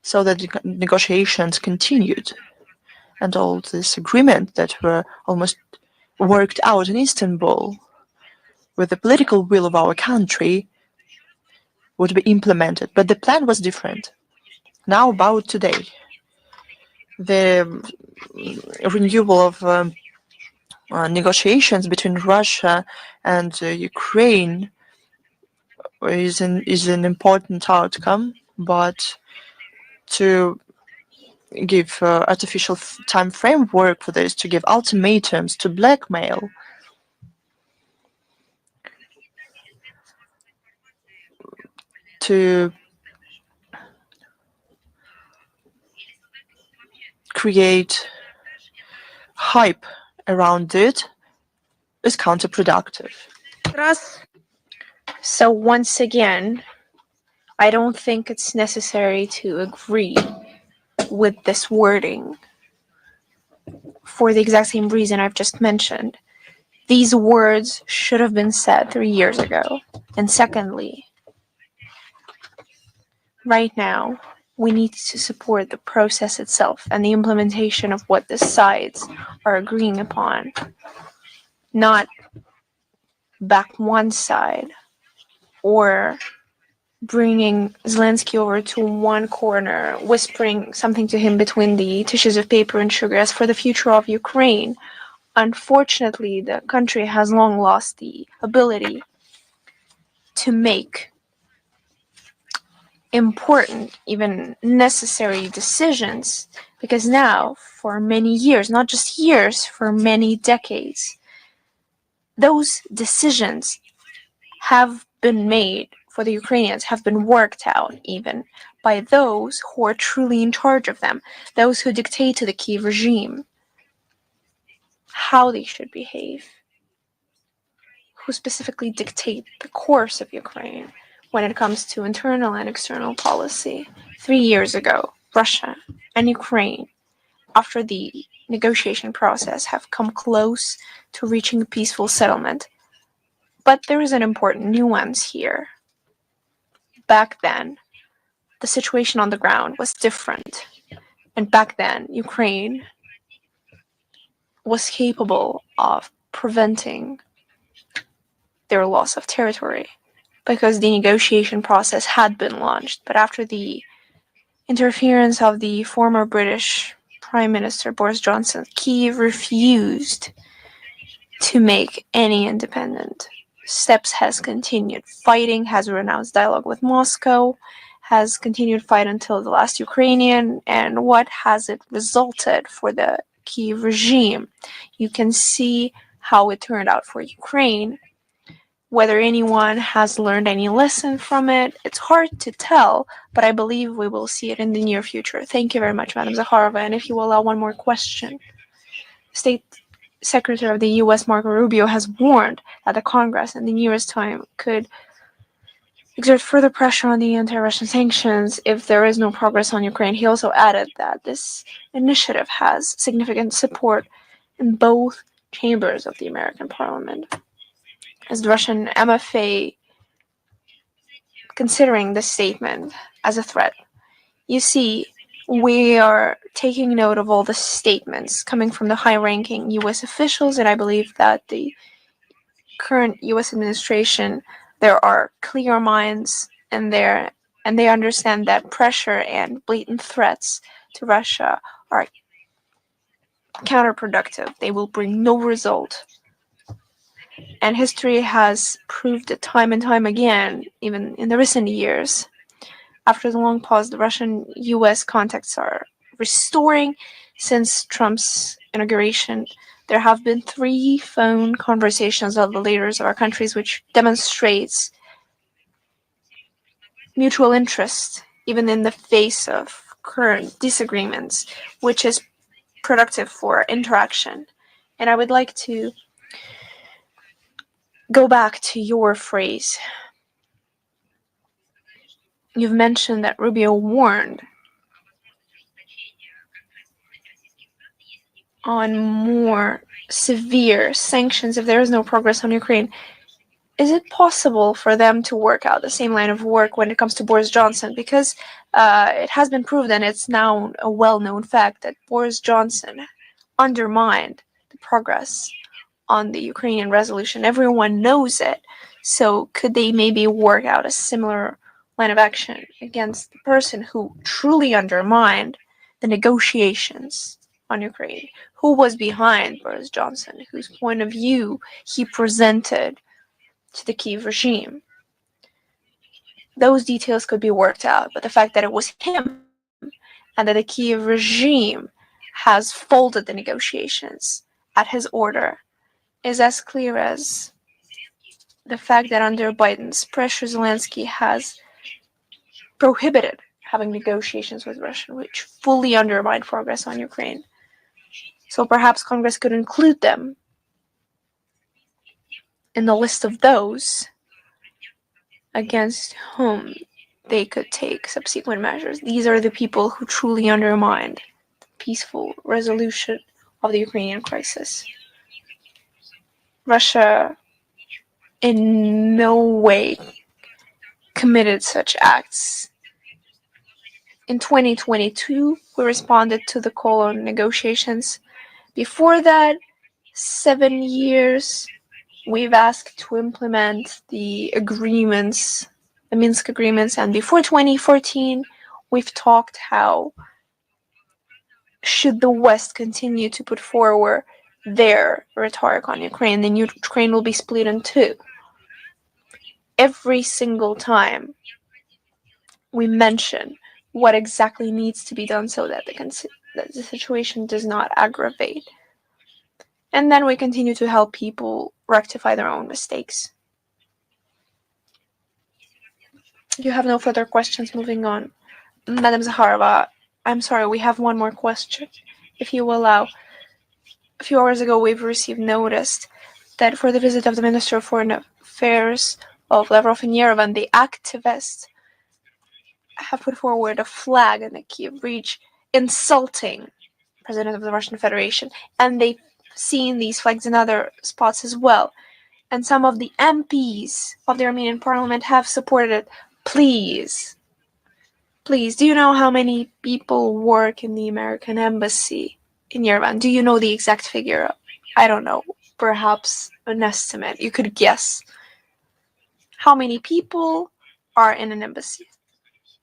so that the negotiations continued, and all this agreement that were almost worked out in Istanbul with the political will of our country would be implemented. But the plan was different. Now about today. The renewal of negotiations between Russia and Ukraine is an important outcome, but to give artificial time framework for this, to give ultimatums, to blackmail, to create hype around it is counterproductive. So once again, I don't think it's necessary to agree with this wording for the exact same reason I've just mentioned. These words should have been said 3 years ago. And secondly, right now, we need to support the process itself and the implementation of what the sides are agreeing upon, not back one side or bringing Zelensky over to one corner, whispering something to him between the tissues of paper and sugar as for the future of Ukraine. Unfortunately, the country has long lost the ability to make important, even necessary decisions, because now, for many years, not just years, for many decades, those decisions have been made for the Ukrainians, have been worked out even by those who are truly in charge of them, those who dictate to the Kyiv regime how they should behave, who specifically dictate the course of Ukraine when it comes to internal and external policy. 3 years ago, Russia and Ukraine, after the negotiation process, have come close to reaching a peaceful settlement. But there is an important nuance here. Back then, the situation on the ground was different. And back then, Ukraine was capable of preventing their loss of territory because the negotiation process had been launched. But after the interference of the former British Prime Minister Boris Johnson, Kyiv refused to make any independent steps, has continued fighting, has renounced dialogue with Moscow, has continued fight until the last Ukrainian. And what has it resulted for the Kyiv regime? You can see how it turned out for Ukraine. Whether anyone has learned any lesson from it, it's hard to tell, but I believe we will see it in the near future. Thank you very much, Madam Zakharova. And if you will allow one more question. State Secretary of the U.S. Marco Rubio has warned that the Congress in the nearest time could exert further pressure on the anti-Russian sanctions if there is no progress on Ukraine. He also added that this initiative has significant support in both chambers of the American Parliament. Is the Russian MFA considering this statement as a threat? You see, we are taking note of all the statements coming from the high-ranking U.S. officials, and I believe that the current U.S. administration, there are clear minds in there, and they understand that pressure and blatant threats to Russia are counterproductive. They will bring no result. And history has proved it time and time again, even in the recent years. After the long pause, the Russian-U.S. contacts are restoring. Since Trump's inauguration, there have been 3 phone conversations of the leaders of our countries, which demonstrates mutual interest, even in the face of current disagreements, which is productive for interaction. And I would like to go back to your phrase, You've mentioned that Rubio warned on more severe sanctions if there is no progress on Ukraine. Is it possible for them to work out the same line of work when it comes to Boris Johnson? Because it has been proved, and it's now a well-known fact, that Boris Johnson undermined the progress on the Ukrainian resolution. Everyone knows it. So could they maybe work out a similar line of action against the person who truly undermined the negotiations on Ukraine? Who was behind Boris Johnson? Whose point of view he presented to the Kyiv regime? Those details could be worked out, but the fact that it was him and that the Kyiv regime has folded the negotiations at his order is as clear as the fact that under Biden's pressure, Zelensky has prohibited having negotiations with Russia, which fully undermine progress on Ukraine. So perhaps Congress could include them in the list of those against whom they could take subsequent measures. These are the people who truly undermined the peaceful resolution of the Ukrainian crisis. Russia in no way committed such acts. In 2022, we responded to the call on negotiations. Before that, 7 years, we've asked to implement the agreements, the Minsk agreements, and before 2014, we've talked how should the West continue to put forward their rhetoric on Ukraine, then Ukraine will be split in two. Every single time we mention what exactly needs to be done so that the situation does not aggravate. And then we continue to help people rectify their own mistakes. You have no further questions. Moving on. Madam Zakharova, I'm sorry, we have one more question, if you will allow. A few hours ago, we've received notice that for the visit of the Minister of Foreign Affairs of Lavrov in Yerevan, the activists have put forward a flag in the Kyiv Breach insulting the President of the Russian Federation, and they've seen these flags in other spots as well. And some of the MPs of the Armenian parliament have supported it. Please, do you know how many people work in the American embassy in Yerevan? Do you know the exact figure? I don't know. Perhaps an estimate. You could guess. How many people are in an embassy?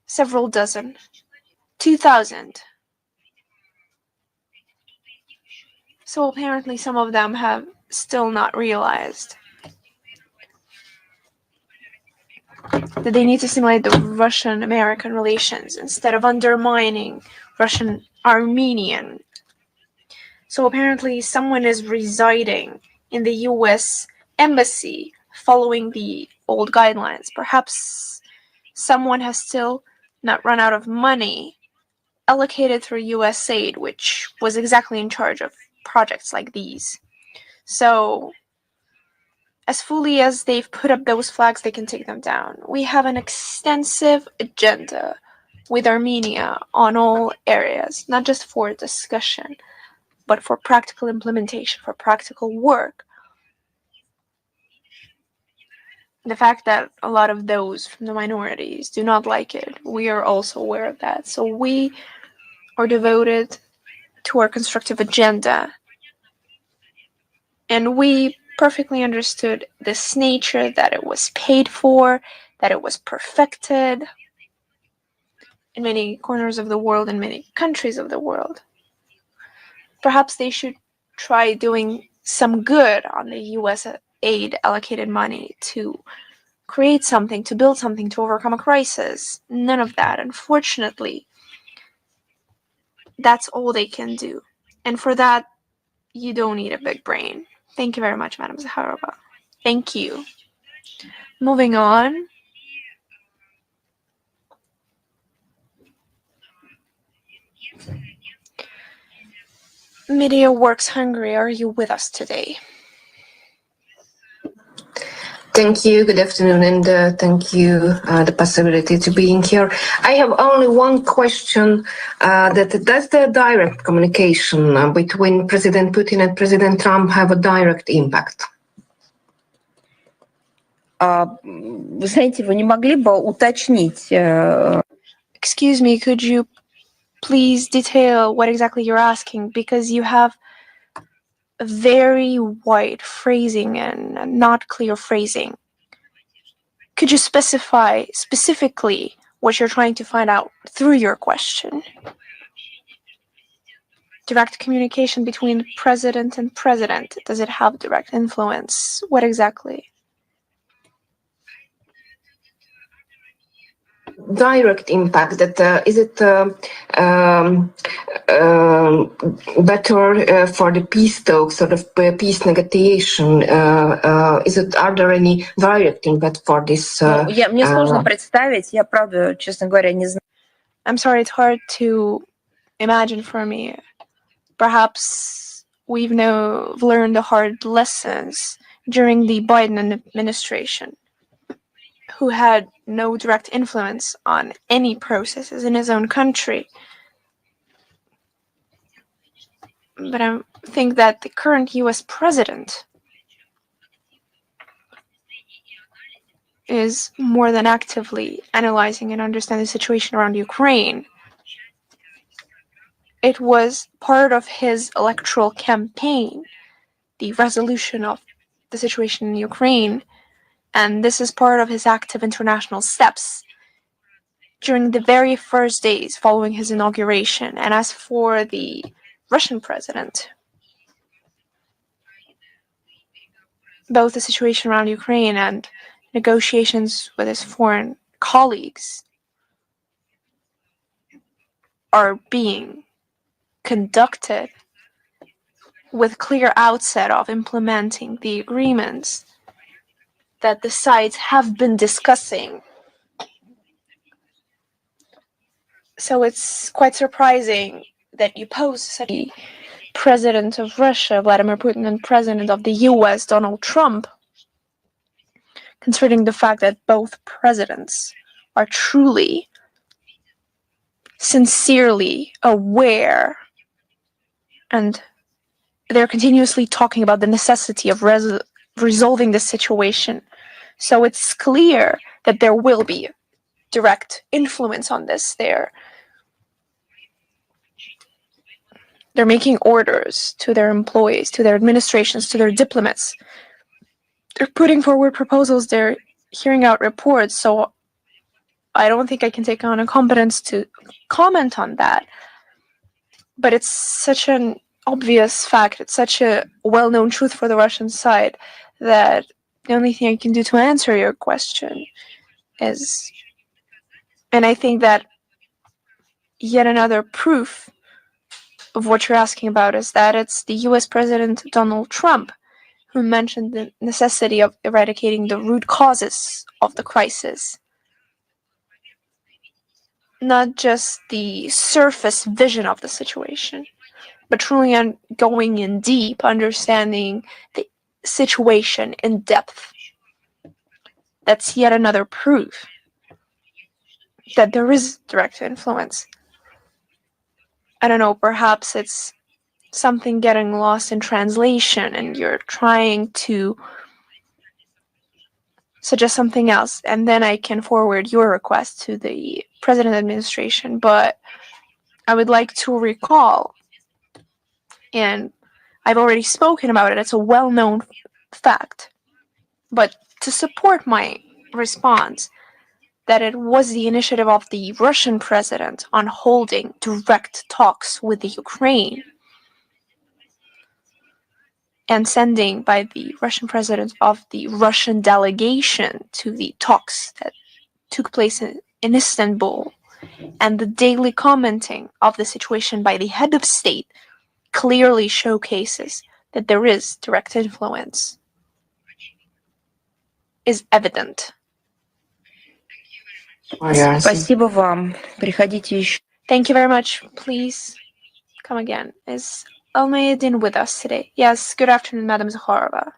Several dozen. 2,000. So apparently some of them have still not realized that they need to stimulate the Russian-American relations instead of undermining Russian-Armenian. So apparently someone is residing in the US embassy following the old guidelines. Perhaps someone has still not run out of money allocated through US aid, which was exactly in charge of projects like these. So as fully as they've put up those flags, they can take them down. We have an extensive agenda with Armenia on all areas, not just for discussion, but for practical implementation, for practical work. The fact that a lot of those from the minorities do not like it, we are also aware of that. So we are devoted to our constructive agenda. And we perfectly understood this nature, that it was paid for, that it was perfected in many corners of the world, in many countries of the world. Perhaps they should try doing some good on the US aid allocated money to create something, to build something, to overcome a crisis. None of that, unfortunately. That's all they can do. And for that, you don't need a big brain. Thank you very much, Madam Zakharova. Thank you. Moving on. Media Works Hungary, are you with us today? Thank you. Good afternoon, and thank you the possibility to being here. I have only one question: that does the direct communication between President Putin and President Trump have a direct impact? Вы знаете, вы не могли бы уточнить? Excuse me, could you please detail what exactly you're asking? Because you have a very wide phrasing and not clear phrasing. Could you specify specifically what you're trying to find out through your question? Direct communication between president and president, does it have direct influence? What exactly? Direct impact, that is it better for the peace talks, sort of peace negotiation? Are there any direct impact for this? Мне сложно представить, я правда, честно говоря, не знаю. I'm sorry, it's hard to imagine for me. Perhaps we've learned the hard lessons during the Biden administration, who had no direct influence on any processes in his own country. But I think that the current US president is more than actively analyzing and understanding the situation around Ukraine. It was part of his electoral campaign, the resolution of the situation in Ukraine, and this is part of his active international steps during the very first days following his inauguration. And as for the Russian president, both the situation around Ukraine and negotiations with his foreign colleagues are being conducted with clear outset of implementing the agreements that the sides have been discussing. So it's quite surprising that you pose such a president of Russia, Vladimir Putin, and president of the US, Donald Trump, considering the fact that both presidents are truly, sincerely aware, and they're continuously talking about the necessity of resolving the situation. So it's clear that there will be direct influence on this. They're making orders to their employees, to their administrations, to their diplomats. They're putting forward proposals. They're hearing out reports. So I don't think I can take on a competence to comment on that. But it's such an obvious fact. It's such a well-known truth for the Russian side that the only thing I can do to answer your question is, and I think that yet another proof of what you're asking about is that it's the US President Donald Trump who mentioned the necessity of eradicating the root causes of the crisis. Not just the surface vision of the situation, but truly going in deep, understanding the situation in depth. That's yet another proof that there is direct influence. I don't know, perhaps it's something getting lost in translation and you're trying to suggest something else, and then I can forward your request to the President administration. But I would like to recall, and I've already spoken about it, it's a well-known fact, but to support my response, that it was the initiative of the Russian president on holding direct talks with the Ukraine and sending by the Russian president of the Russian delegation to the talks that took place in Istanbul, and the daily commenting of the situation by the head of state clearly showcases that there is direct influence, is evident. Спасибо вам. Приходите еще. Thank you very much. Please come again. Is Almayadin with us today? Yes, good afternoon, Madam Zakharova.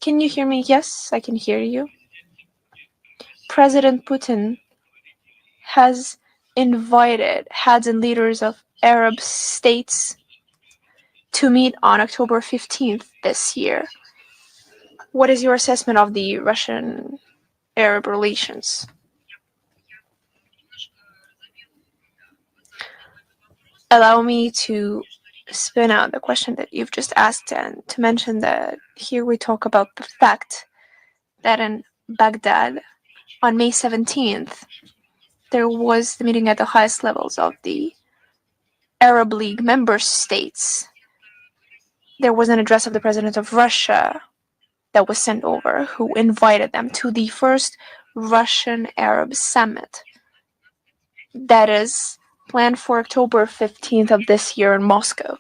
Can you hear me? Yes, I can hear you. President Putin has invited heads and leaders of Arab states to meet on October 15th this year. What is your assessment of the Russian-Arab relations? Allow me to spin out the question that you've just asked and to mention that here we talk about the fact that in Baghdad on May 17th, there was the meeting at the highest levels of the Arab League member states. There was an address of the president of Russia that was sent over, who invited them to the first Russian-Arab summit that is planned for October 15th of this year in Moscow.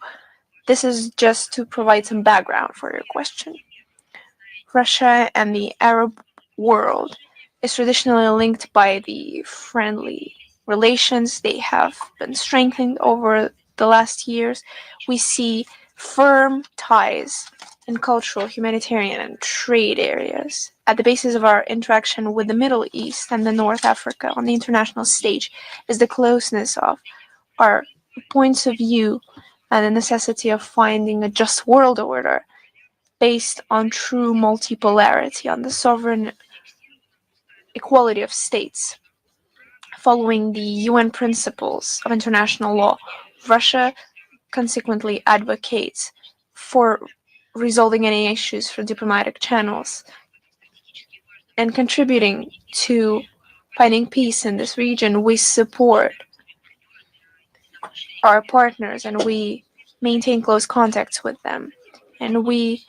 This is just to provide some background for your question. Russia and the Arab world is traditionally linked by the friendly relations they have been strengthened over the last years. We see firm ties in cultural, humanitarian, and trade areas. At the basis of our interaction with the Middle East and the North Africa on the international stage is the closeness of our points of view and the necessity of finding a just world order based on true multipolarity, on the sovereign equality of states. Following the UN principles of international law, Russia consequently advocates for resolving any issues through diplomatic channels and contributing to finding peace in this region. We support our partners and we maintain close contacts with them. And we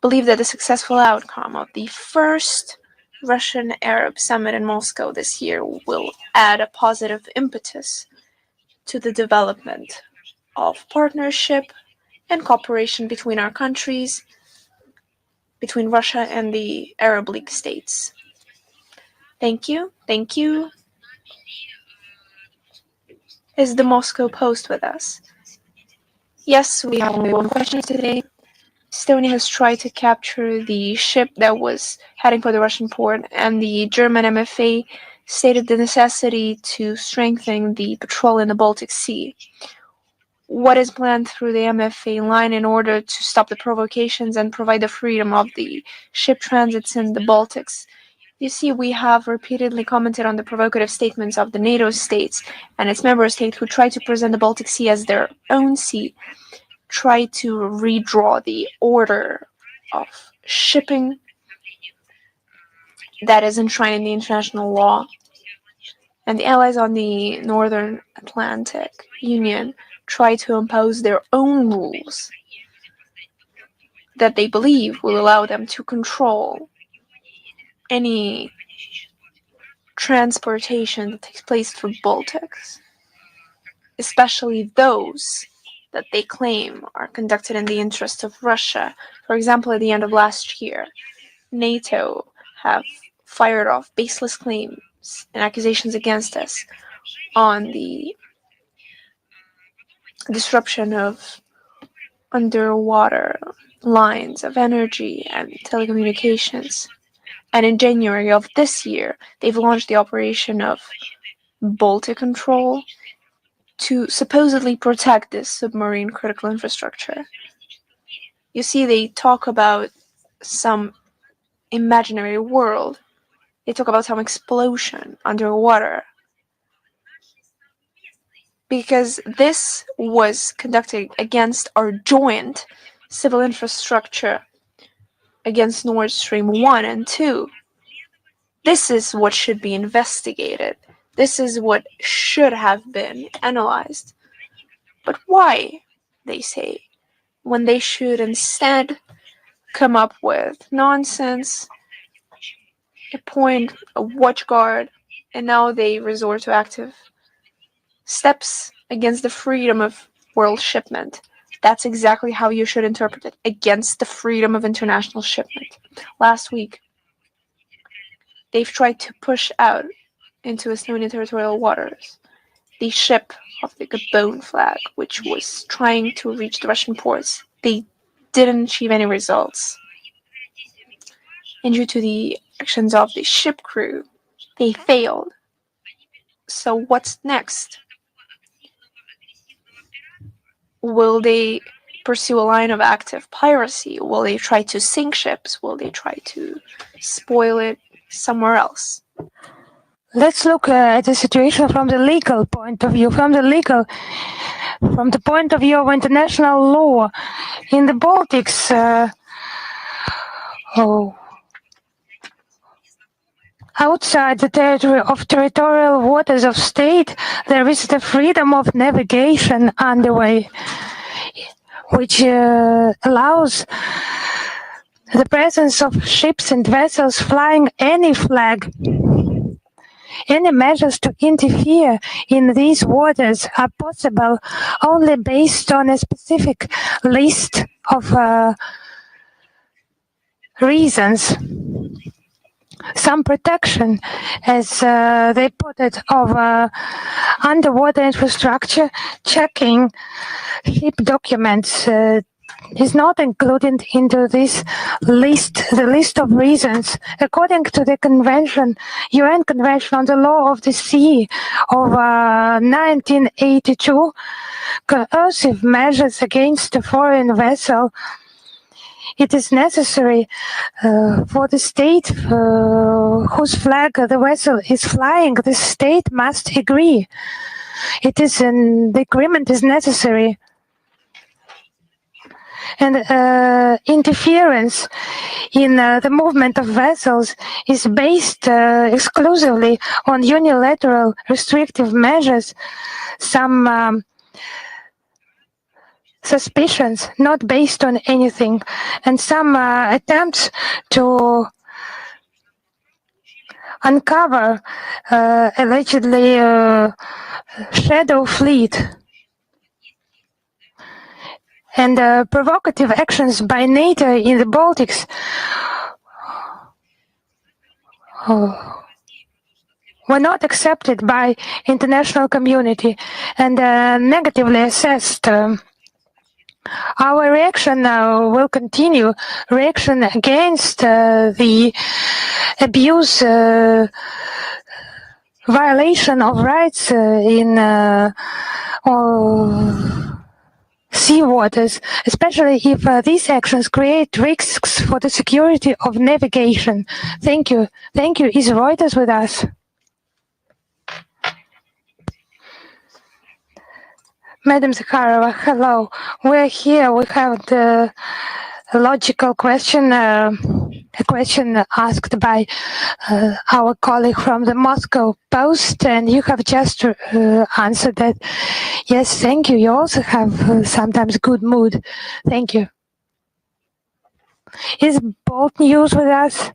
believe that the successful outcome of the first Russian-Arab summit in Moscow this year will add a positive impetus to the development of partnership and cooperation between our countries, between Russia and the Arab League states. Thank you. Thank you. Is the Moscow Post with us? Yes, we have only one question today. Estonia has tried to capture the ship that was heading for the Russian port, and the German MFA stated the necessity to strengthen the patrol in the Baltic Sea. What is planned through the MFA line in order to stop the provocations and provide the freedom of the ship transits in the Baltics? You see, we have repeatedly commented on the provocative statements of the NATO states and its member states who try to present the Baltic Sea as their own sea, try to redraw the order of shipping that is enshrined in the international law. And the allies on the Northern Atlantic Union try to impose their own rules that they believe will allow them to control any transportation that takes place through Baltics, especially those that they claim are conducted in the interest of Russia. For example, at the end of last year, NATO have fired off baseless claims and accusations against us on the disruption of underwater lines of energy and telecommunications. And in January of this year, they've launched the operation of Baltic Control to supposedly protect this submarine critical infrastructure. You see, they talk about some imaginary world. They talk about some explosion underwater. Because this was conducted against our joint civil infrastructure against Nord Stream 1 and 2. This is what should be investigated. This is what should have been analyzed. But why, they say, when they should instead come up with nonsense, appoint a watchguard, and now they resort to active steps against the freedom of world shipment. That's exactly how you should interpret it, against the freedom of international shipment. Last week, they've tried to push out into Estonian territorial waters the ship of the Gabon flag, which was trying to reach the Russian ports. They didn't achieve any results. and due to the actions of the ship crew, they failed. So what's next? Will they pursue a line of active piracy? Will they try to sink ships? Will they try to spoil it somewhere else? Let's look at the situation from the legal point of view, from the point of view of international law. In the Baltics, outside the territory of territorial waters of state, there is the freedom of navigation underway, which allows the presence of ships and vessels flying any flag. Any measures to interfere in these waters are possible only based on a specific list of reasons. Some protection, as they put it, of underwater infrastructure, checking ship documents is not included into this list, the list of reasons. According to the convention, UN Convention on the Law of the Sea of 1982, coercive measures against a foreign vessel, it is necessary for the state whose flag the vessel is flying, the state must agree. The agreement is necessary. And interference in the movement of vessels is based exclusively on unilateral restrictive measures, some suspicions not based on anything, and some attempts to uncover allegedly shadow fleet. And provocative actions by NATO in the Baltics were not accepted by international community and negatively assessed. Our reaction will continue. Reaction against the abuse, violation of rights in sea waters, especially if these actions create risks for the security of navigation. Thank you. Thank you. Is Reuters with us? Madam Zakharova, hello. We're here. We have the logical question, a question asked by our colleague from the Moscow Post, and you have just answered that. Yes, thank you. You also have sometimes good mood. Thank you. Is Bolt News with us?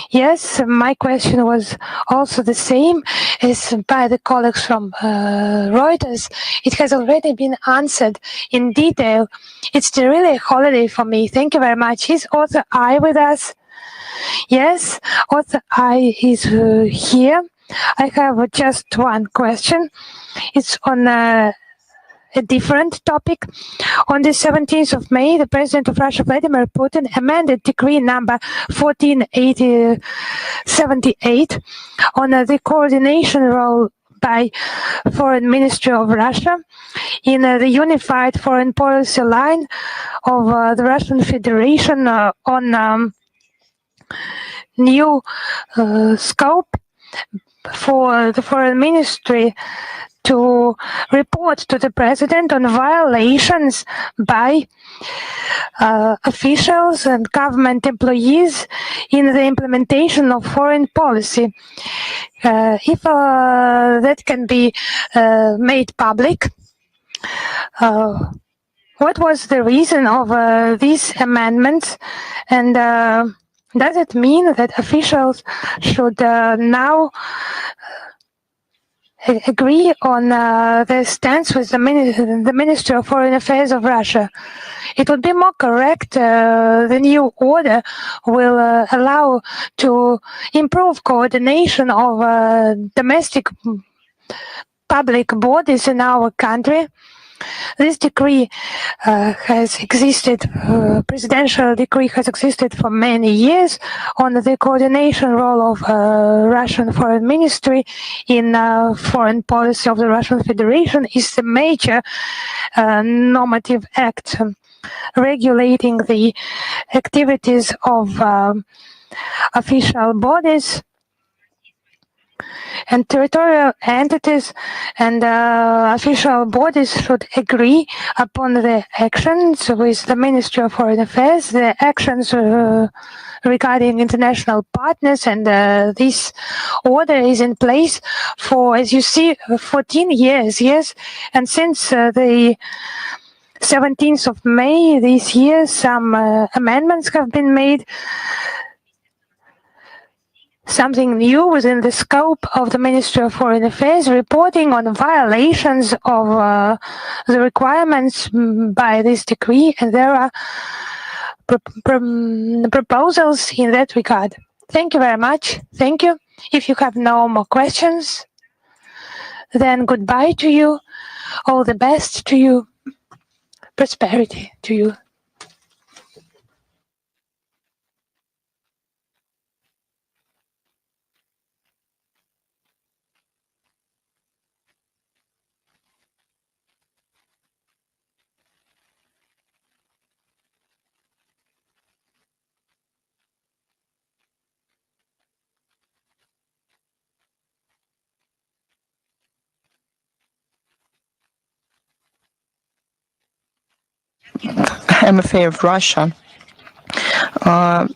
Yes, my question was also the same as by the colleagues from Reuters. It has already been answered in detail. It's really a holiday for me. Thank you very much. Is author I with us? Yes, author I is here. I have just one question. It's on a different topic. On the 17th of May, the President of Russia, Vladimir Putin, amended Decree number 1478 on the coordination role by Foreign Ministry of Russia in the unified foreign policy line of the Russian Federation on new scope for the Foreign Ministry to report to the President on violations by officials and government employees in the implementation of foreign policy. If that can be made public, what was the reason of these amendments, and does it mean that officials should now agree on the stance with the Minister of Foreign Affairs of Russia? It would be more correct. The new order will allow to improve coordination of domestic public bodies in our country This decree has existed, presidential decree has existed for many years on the coordination role of Russian foreign ministry in foreign policy of the Russian Federation. Is the major normative act regulating the activities of official bodies and territorial entities, and official bodies should agree upon the actions with the Ministry of Foreign Affairs, the actions regarding international partners, and this order is in place for, as you see, 14 years, yes, and since the 17th of May this year, some amendments have been made. Something new within the scope of the Ministry of Foreign Affairs, reporting on violations of the requirements by this decree, and there are proposals in that regard. Thank you very much. Thank you. If you have no more questions, then goodbye to you. All the best to you. Prosperity to you. MFA of Russia.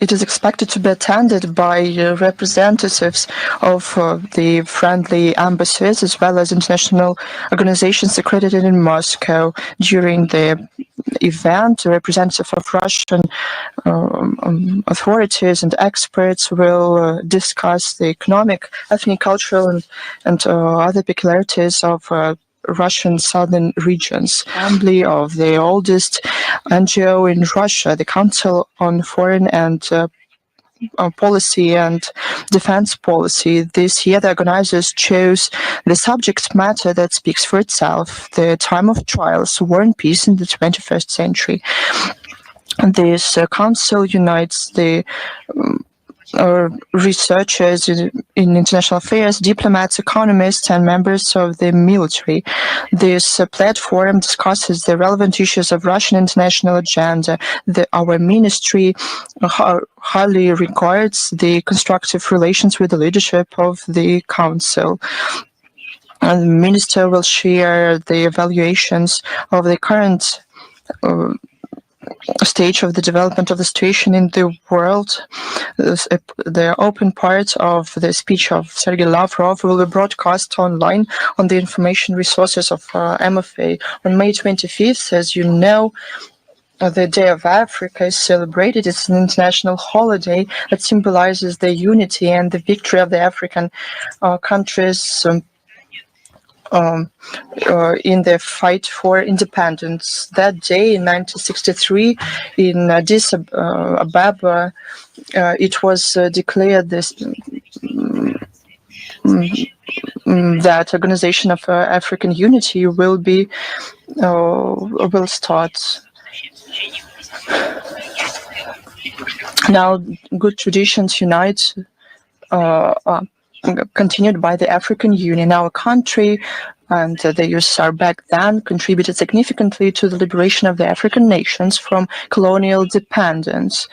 It is expected to be attended by representatives of the friendly embassies as well as international organizations accredited in Moscow. During the event, a representative of Russian authorities and experts will discuss the economic, ethnic, cultural, and other peculiarities of Russian southern regions. Assembly of the oldest NGO in Russia, the Council on Foreign and Policy and Defense Policy. This year, the organizers chose the subject matter that speaks for itself: the time of trials, war and peace in the 21st century. This council unites the researchers in international affairs, diplomats, economists, and members of the military. This platform discusses the relevant issues of Russian international agenda. Our ministry highly regards the constructive relations with the leadership of the council. And the minister will share the evaluations of the current stage of the development of the situation in the world. The open part of the speech of Sergei Lavrov will be broadcast online on the information resources of MFA. On May 25th, as you know, the Day of Africa is celebrated. It's an international holiday that symbolizes the unity and the victory of the African countries in the fight for independence. That day in 1963 in Addis Ababa, it was declared this that Organization of African Unity will start. Now, good traditions unite. Continued by the African Union. Our country and the USSR back then contributed significantly to the liberation of the African nations from colonial dependence,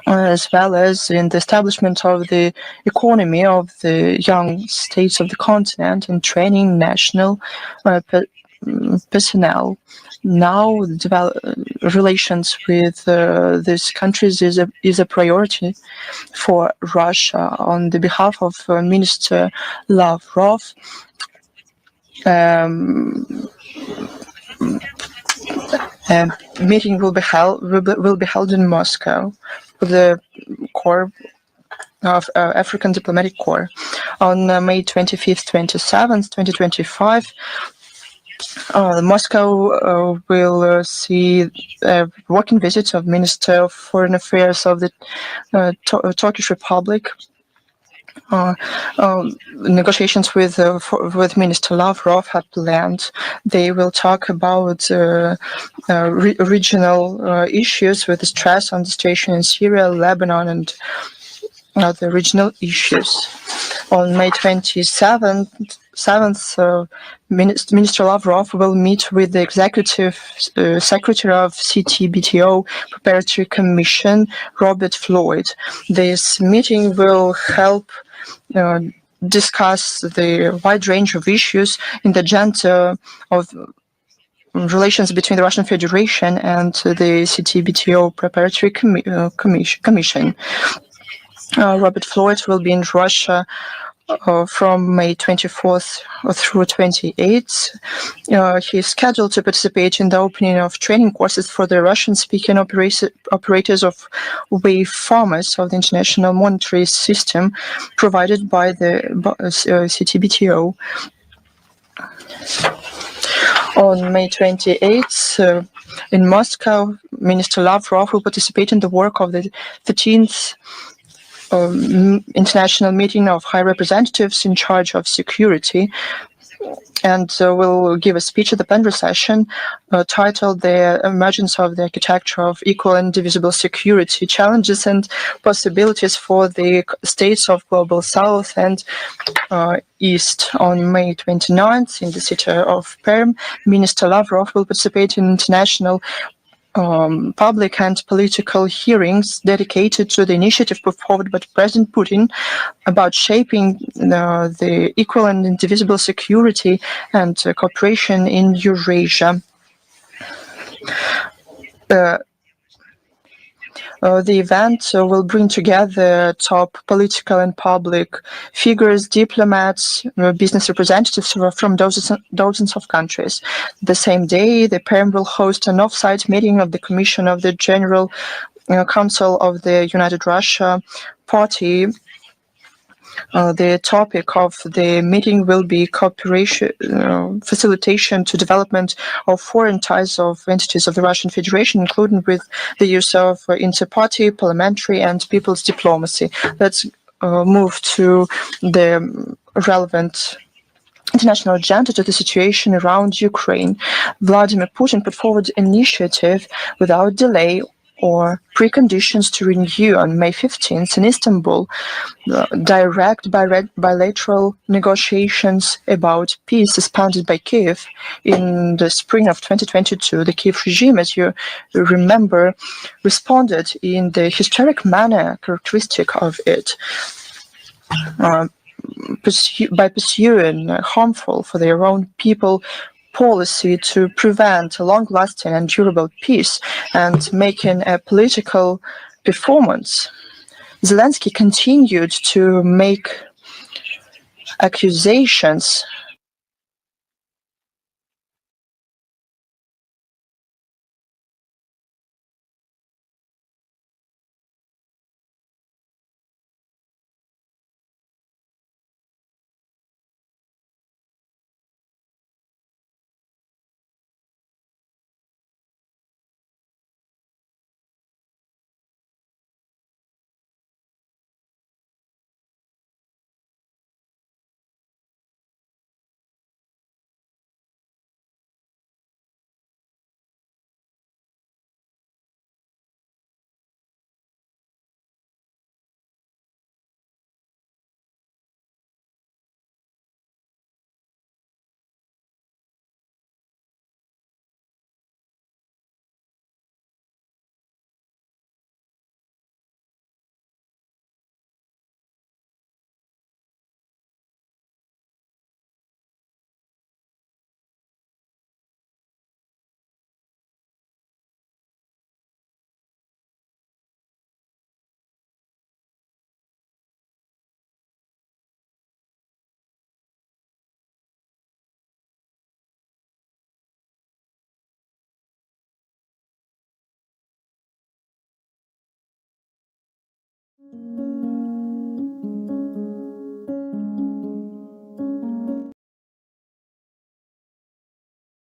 as well as in the establishment of the economy of the young states of the continent and training national personnel. Now, relations with these countries is a priority for Russia. On the behalf of Minister Lavrov, a meeting will be held in Moscow with the core of African Diplomatic Corps on May 25th, 27th, 2025. Moscow will see a working visit of Minister of Foreign Affairs of the Turkish Republic, Negotiations with Minister Lavrov have planned. They will talk about regional issues with stress on the situation in Syria, Lebanon, and other regional issues. On May 27th, Minister Lavrov will meet with the executive secretary of CTBTO Preparatory Commission, Robert Floyd. This meeting will help discuss the wide range of issues in the agenda of relations between the Russian Federation and the CTBTO Preparatory Commission. Robert Floyd will be in Russia from May 24th through 28th. He is scheduled to participate in the opening of training courses for the Russian-speaking operators of wave farmers of the International Monetary System provided by the CTBTO. On May 28th, in Moscow, Minister Lavrov will participate in the work of the 13th international meeting of high representatives in charge of security, and will give a speech at the plenary session titled "The Emergence of the Architecture of Equal and Indivisible Security: Challenges and Possibilities for the States of Global South and East." On May 29th, in the city of Perm, Minister Lavrov will participate in international public and political hearings dedicated to the initiative put forward by President Putin about shaping the equal and indivisible security and cooperation in Eurasia. The event will bring together top political and public figures, diplomats, business representatives from dozens of countries. The same day, the PERM will host an off-site meeting of the Commission of the General Council of the United Russia Party. The topic of the meeting will be cooperation, facilitation to development of foreign ties of entities of the Russian Federation, including with the use of inter-party, parliamentary, and people's diplomacy. Let's move to the relevant international agenda to the situation around Ukraine. Vladimir Putin put forward initiative without delay or preconditions to renew on May 15th in Istanbul direct bilateral negotiations about peace suspended by Kiev in the spring of 2022. The Kiev regime, as you remember, responded in the historic manner characteristic of it. By pursuing harmful for their own people policy to prevent a long-lasting and durable peace and making a political performance. Zelensky continued to make accusations